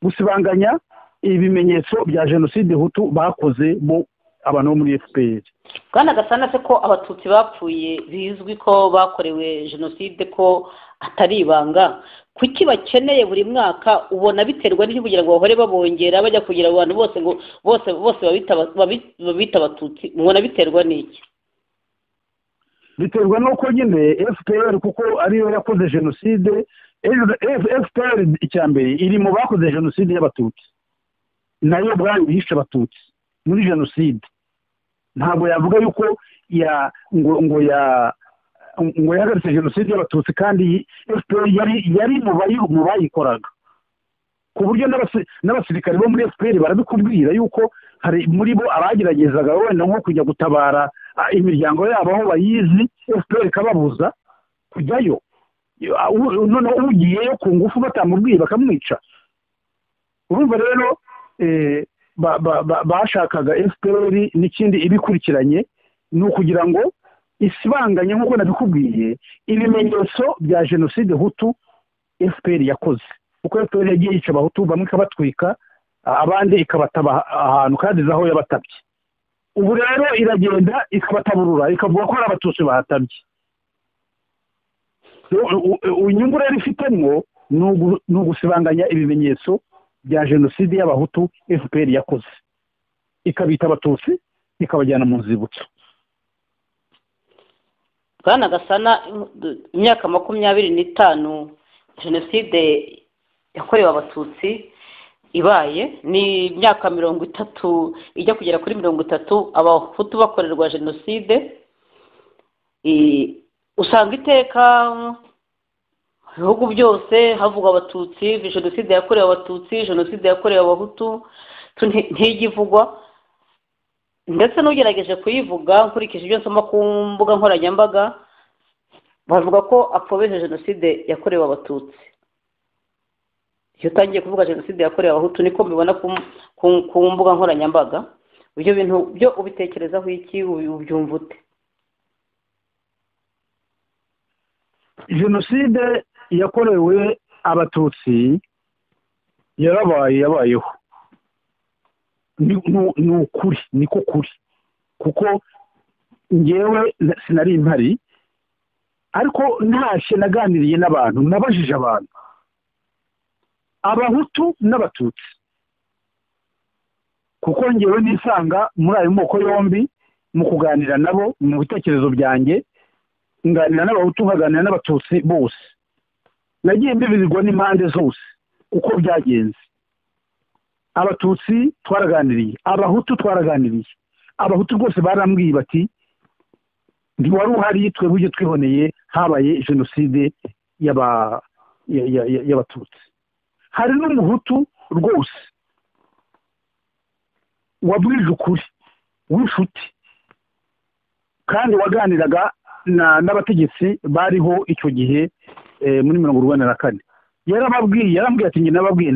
Speaker 2: gusibanganya ibimenyetso bya jenoside hutu bakoze bo abantu bo muri FPR.
Speaker 1: Bwana Gasana, se ko abatutsi bapfuye bizwi ko bakorewe jenoside ko atari ibanga, kuki bakeneye buri mwaka? Ubona biterwa n'iki kugira ngo bahore babongera bajya kugira abantu bose ngo bose babita abatutsi? Mubona biterwa n'iki?
Speaker 2: Biterwa nuko nyine FPR kuko ariyo yakoze jenoside. FPR icyambere iri mu bakoze jenoside y'abatutsi, nayo bwayo yishe abatutsi muri jenoside. Ntabwo yavuga yuko ngo yahagaritse jenoside y'abatutsi, kandi FPR yari mu bayikoraga, ku buryo n'abasirikare bo muri FPR barabikubwira yuko hari muri bo abageragezaga wenda nko kujya gutabara imiryango yabo aho bayizi, FPR ikababuza kujyayo, noneho ugiyeyo ku ngufu batamubwiye bakamwica. Urumva rero bashakaga FPR n'ikindi ibikurikiranye ni ukugira ngo isibanganye nk'uko nabikubwiye ibimenyetso bya jenoside hutu FPR yakoze, kuko FPR yagiye yica abahutu bamwe ikabatwika, abandi ikabataba ahantu kandi aho yabatabye. Ubu rero iragenda ikabataburura ikavuga ko ari abatutsi bahatabye. Inyungu rero ifitemo ni ugusibanganya ibimenyetso bya jenoside y'abahutu FPR yakoze, ikabita abatutsi ikabajyana mu nzibutso.
Speaker 1: Bwana Gasana, imyaka 25 jenoside yakorewe abatutsi ibaye, ni imyaka 30 ijya kugera kuri 30 abahutu bakorerwa jenoside. Usanga iteka ibihugu byose havuga abatutsi, jenoside yakorewe abatutsi, jenoside yakorewe abahutu ntigivugwa, ndetse n'ugerageje kuyivuga nkurikije ibyo nsoma ku mbuga nkoranyambaga bavuga ko apfobeje jenoside yakorewe abatutsi. Iyo utangiye kuvuga jenoside yakorewe abahutu niko mbibona ku mbuga nkoranyambaga. Ibyo bintu byo ubitekerezaho iki? Ubyumva ute?
Speaker 2: Jenoside yakorewe abatutsi yabayeho, ni ukuri, niko kuri, kuko ngewe sinari impari, ariko ntashye naganiriye n'abantu, nabajije abantu, abahutu n'abatutsi, kuko ngewe nisanga muri ayo moko yombi mu kuganira nabo mu bitekerezo byanjye, nganira n'abahutu nkaganira n'abatutsi bose, nagiye mbibirwa n'impande zose uko byagenze. Abatutsi twaraganiriye, abahutu twaraganiriye, abahutu rwose barambwiye bati ntiwari uhari, twebwe ujye twiboneye habaye jenoside y'abatutsi. Hari n'umuhutu rwose wabwije ukuri w'inshuti, kandi waganiraga n'abategetsi bariho icyo gihe muri 1994. Yarambwiye ati njye nababwiye,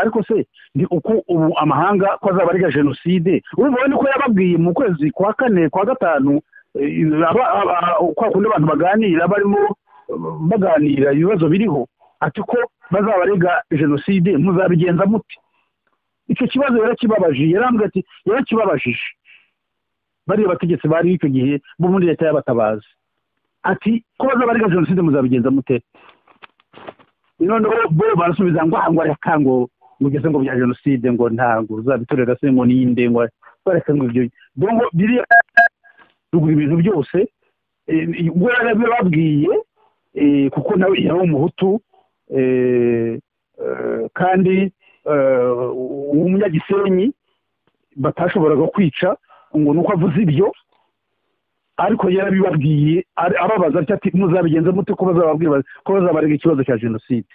Speaker 2: ariko se ni uko ubu amahanga ko azaba ari jenoside. Urumva niko yababwiye mu kwezi kwa 4 kwa 5, kwa kundi abantu baganira barimo baganira ibibazo biriho, ati ko bazaba ari jenoside muzabigenza muti. Icyo kibazo yarakibabaje, yarambwiye ati yarakibabajije bari abategetsi bari icyo gihe bo muri leta y'abatabazi. ati ko bazabarega jenoside muzabigenza mute noneho bo barasubiza ngo reka ngo mugeze ngo bya jenoside ngo ntabwo uzabitorera se ngo ninde ngo bareka ngo ibyo ngo biri rugura ibintu byose ubwo yarabibabwiye kuko nawe yari umuhutu kandi umunyagisenyi batashoboraga kwica ngo nuko avuze ibyo ariko yarabibabwiye ababaza ati muzabigenza mute ko bazababwira ko bazabarega ikibazo cya jenoside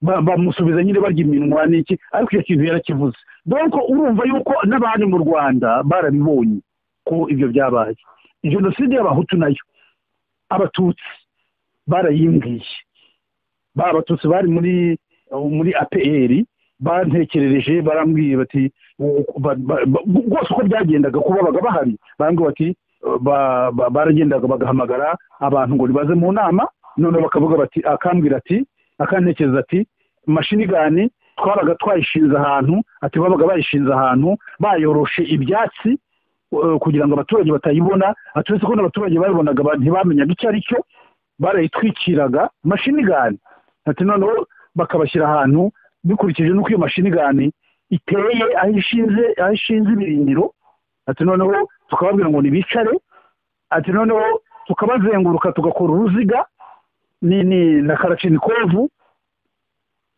Speaker 2: bamusubiza nyine barya iminwa n'iki ariko icyo kintu yarakivuze donc urumva yuko n'abandi mu Rwanda barabibonye ko ibyo byabaye jenoside y'abahutu nayo abatutsi barayimbwiye abatutsi bari muri APR bantekerereje barambwiye bati rwose uko byagendaga ko babaga bahari barambwiye bati baragendaga bagahamagara abantu ngo nibaze mu nama none bakavuga bati akambwira ati akantekereza ati mashini gani twabaga twayishinze ahantu ati babaga bayishinze ahantu bayoroshe ibyatsi kugira ngo abaturage batayibona atetse ko n'abaturage bayibonaga ntibamenyaga icyo ari cyo barayitwikiraga mashini gani ati noneho bakabashyira ahantu bikurikije n'uko iyo mashini gani iteye aho ishinze ibirindiro ati noneho tukababwira ngo nibicare ati noneho tukabazenguruka tugakora uruziga na Kalashnikov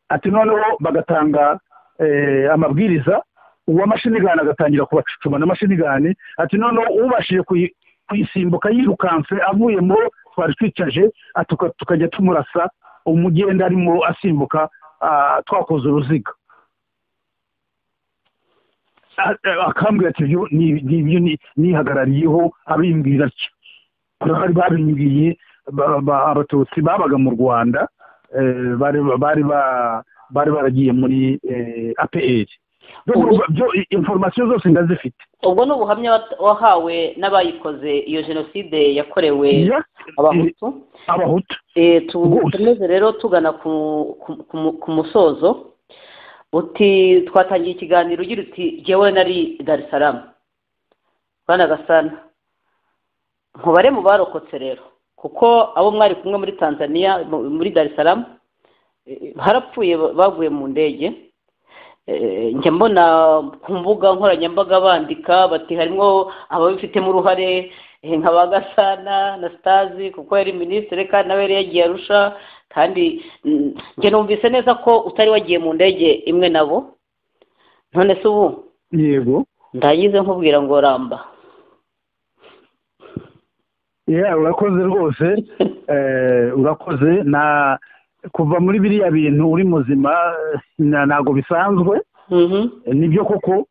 Speaker 2: ati noneho bagatanga amabwiriza uw'amashinigani agatangira kubacucuma n'amashinigani ati noneho ubashije kuyisimbuka yirukanse avuye mu twari twicaje tukajya tumurasa umugenda arimo asimbuka twakoze uruziga akambwira ati ibyo nihagarariyeho abimbwira atyo bari babimbwiye abatutsi babaga mu Rwanda bari baragiye muri APR byo information zose ndazifite
Speaker 1: ubwo n'ubuhamya wahawe n'abayikoze iyo jenoside yakorewe abahutu tumeze rero tugana ku musozo uti twatangiye ikiganiro ugira uti jyewe nari Dar es Salaam bana Gasana nkubare mu barokotse rero kuko abo mwari kumwe muri Tanzania muri Dar es Salaam harapfuye baguye mu ndege njye mbona ku mbuga nkoranyambaga bandika bati harimo ababifitemo uruhare nka Bagasana na Stazi kuko yari minisitiri kandi nawe yari yagiye Arusha kandi njye numvise neza ko utari wagiye mu ndege imwe nabo none se ubu
Speaker 2: yego
Speaker 1: ndagize nkubwira ngo ramba
Speaker 2: urakoze rwose urakoze na kuva muri biriya bintu uri muzima ntago bisanzwe nibyo koko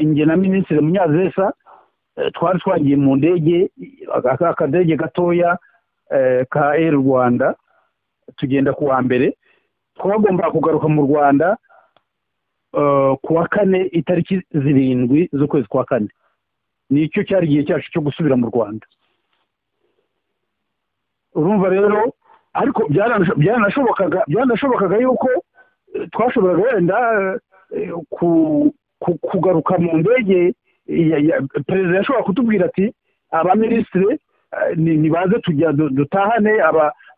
Speaker 2: njye na minisitiri Munyazesa twari twagiye mu ndege akadege gatoya ka Air Rwanda tugenda kuwa mbere twagomba kugaruka mu Rwanda kuwa kane itariki 7 z'ukwezi kwa kane nicyo cyari igihe cyacu cyo gusubira mu Rwanda urumva rero ariko byanashobokaga yuko twashoboraga wenda kugaruka mu ndege perezida yashobora kutubwira ati abaminisitiri nibaze tujya dutahane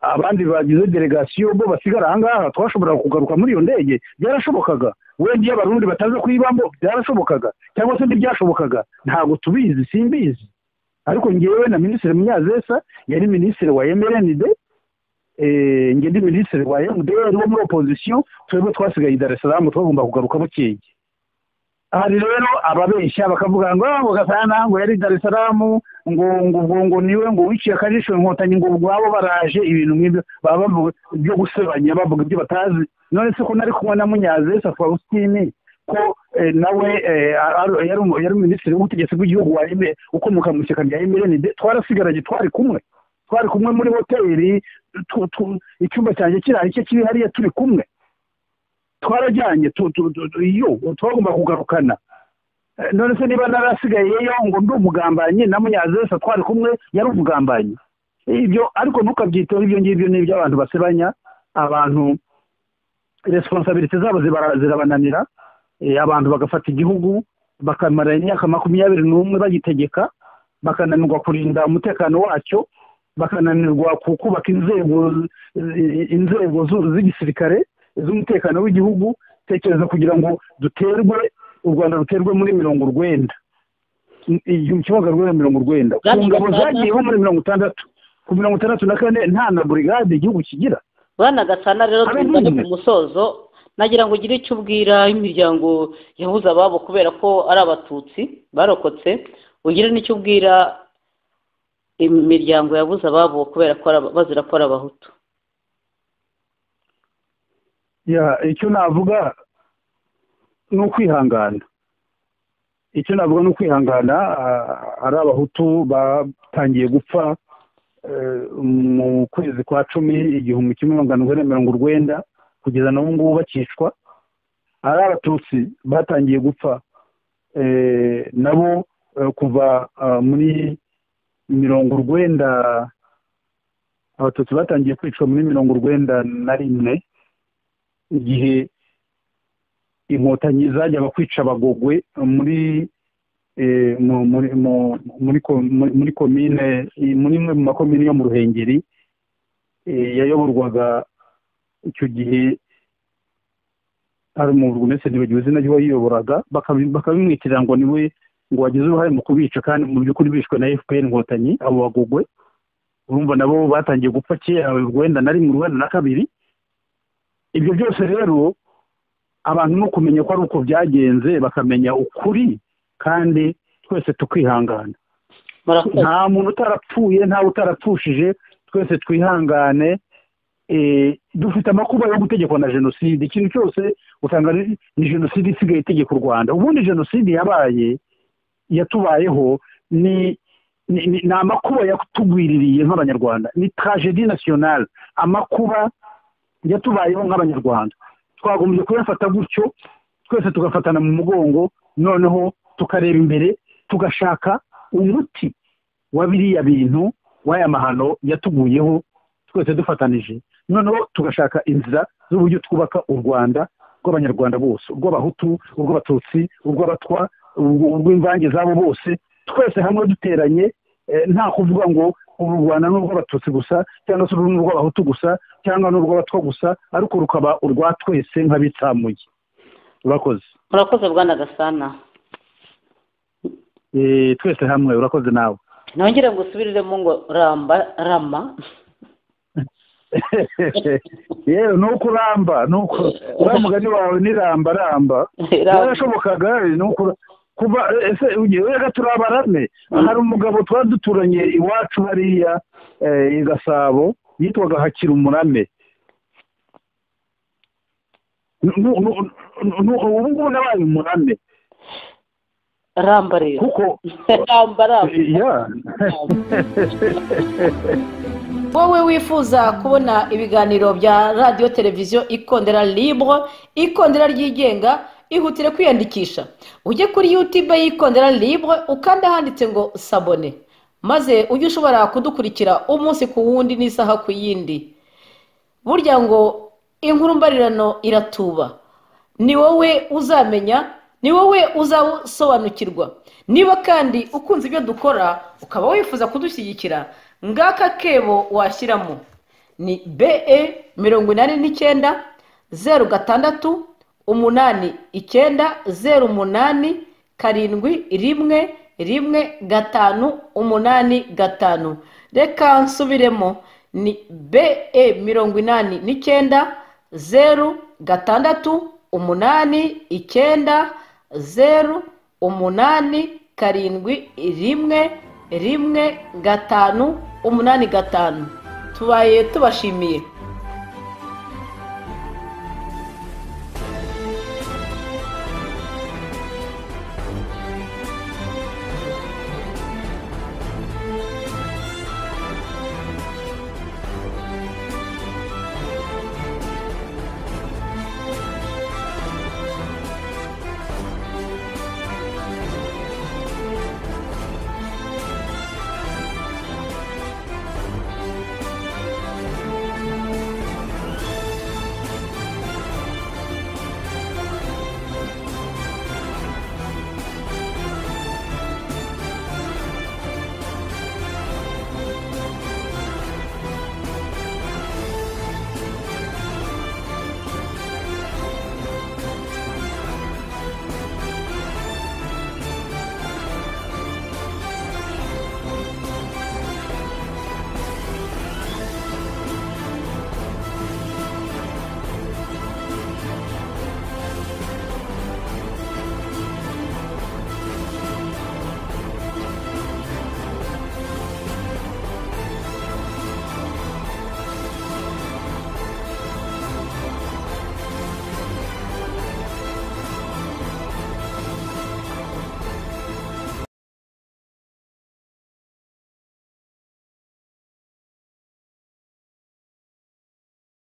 Speaker 2: abandi bagize delegasiyo bo basigara ahangaha twashoboraga kugaruka muri iyo ndege byarashobokaga wenda iyo abarundi bataze kuyibamo byarashobokaga cyangwa se ntibyashobokaga ntabwo tubizi simbizi ariko ngewe na minisitiri Munyazesa yari minisitiri wa MRND njye ndi minisitiri wa MDR wo muri opposition twebwe twasigaye Dar es Salaam twagomba kugaruka bukeye hari rero ababeshya bakavuga ngo Gasana ngo yari Dar es Salaam ngo niwe ngo wiciye akajisho inkotanyi ngo ubwabo baraje ibintu nk'ibyo baba byo gusebanya bavuga ibyo batazi none se ko nari kumwe na Munyazesa Faustine ko nawe yari minisitiri w'ubutegetsi bw'igihugu wa MRND ukomoka mu ishyaka rya MRND twarasigaranye twari kumwe muri hoteli icyumba cyanjye kirari cyo kiri hariya turi kumwe twarajyanye iyo twagomba kugarukana none se niba narasigayeyo ngo ndi umugambanyi na Munyazesa twari kumwe yari umugambanyi ibyo ariko ntukabyiteho ibyo ngibyo ni ibyo abantu basebanya abantu responsabilité zabo zirabananira abantu bagafata igihugu bakamara imyaka 21 bagitegeka bakananirwa kurinda umutekano wacyo bakananirwa kubaka inzego z'igisirikare z'umutekano w'igihugu. Tekereza kugira ngo u Rwanda ruterwe muri 90, igihumbi kimwe magana urwenda mirongo urwenda, ku ngabo zagiyeho muri 60, ku 64 nta na burigade igihugu kigira.
Speaker 1: Bwana Gasana, rero tugane ku musozo, nagira ngo ugire icyo ubwira imiryango yabuze ababo kubera ko ari abatutsi barokotse, ugire n'icyo ubwira imiryango yabuze ababo kubera ko bazira ko ari abahutu.
Speaker 2: Icyo navuga ni ukwihangana. Ari abahutu batangiye gupfa mu kwezi kwa 10 igihumbi kimwe magana urwenda mirongo urwenda kugeza n'ubu ngubu bakicwa. Ari abatutsi batangiye gupfa nabo kuva muri 90, abatutsi batangiye kwicwa muri 91 igihe inkotanyi zajyaga kwica abagogwe muri komine, muri imwe mu makomine yo mu Ruhengeri yayoborwaga icyo gihe hari umugumese ntibagiwe izina ry'uwayiyoboraga, bakabimwitirira ngo niwe ngo wagize uruhare mu kubica, kandi mu by'ukuri bishwe na FPR inkotanyi abo bagogwe. Urumva nabo batangiye gupfa kera 1992. Ibyo byose rero abantu no kumenya ko ari uko byagenze, bakamenya ukuri, kandi twese tukihangana. Nta muntu utarapfuye, nta utarapfushije, twese twihangane. Dufite amakuba yo gutegekwa na jenoside. Ikintu cyose usanga ni jenoside isigaye itegeka u Rwanda. Ubundi jenoside yatubayeho ni amakuba yatugwiririye nk'abanyarwanda, ni tragedie nationale, amakuba yatubayeho nk'abanyarwanda. Twagombye kuyafata gutyo, twese tugafatana mu mugongo, noneho tukareba imbere, tugashaka umuti wa biriya bintu, w'aya mahano yatuguyeho, twese dufatanije. Noneho tugashaka inzira z'uburyo twubaka u Rwanda rw'abanyarwanda bose, urw'abahutu, urw'abatutsi, urw'abatwa, urw'imvange zabo bose, twese hamwe duteranye. Nta kuvuga ngo uru Rwanda ni urw'abatutsi gusa, cyangwa se uru ni urw'abahutu gusa, cyangwa ni urw'abatwa gusa, ariko rukaba urwa twese nk'abitsamuye. Urakoze.
Speaker 1: Urakoze Bwana Gasana.
Speaker 2: Twese hamwe. Urakoze nawe.
Speaker 1: Nongere ngo usubiriremo ngo rama.
Speaker 2: Yewe nuko uramba, nuko uramugani wawe ni ramba. Yarashobokaga nuko kuba ese ugiye turabarane. Hari umugabo twaduturanye iwacu hariya i Gasabo yitwaga Hakira Umurame. Ubu nabaye umurame.
Speaker 1: Ramba rero.
Speaker 2: Kuko
Speaker 1: ramba.
Speaker 3: Wowe wifuza kubona ibiganiro bya radio televiziyo Ikondera Libre, Ikondera ryigenga, ihutire kwiyandikisha. Ujye kuri YouTube y'Ikondera Libre ukanda handitse ngo sabone, maze ujye ushobora kudukurikira umunsi ku wundi n'isaha ku yindi. Burya ngo inkuru mbarirano iratuba. Ni wowe uzamenya, ni wowe uzasobanukirwa. Niba kandi ukunze ibyo dukora ukaba wifuza kudushyigikira, ngaka kebo washyiramo ni BE 89 06 8 9 08 7 1 5 8 5. Reka nsubiremo, ni BE 89 06 8 9 0 8 7 1 5 8 5. Tubaye tubashimiye.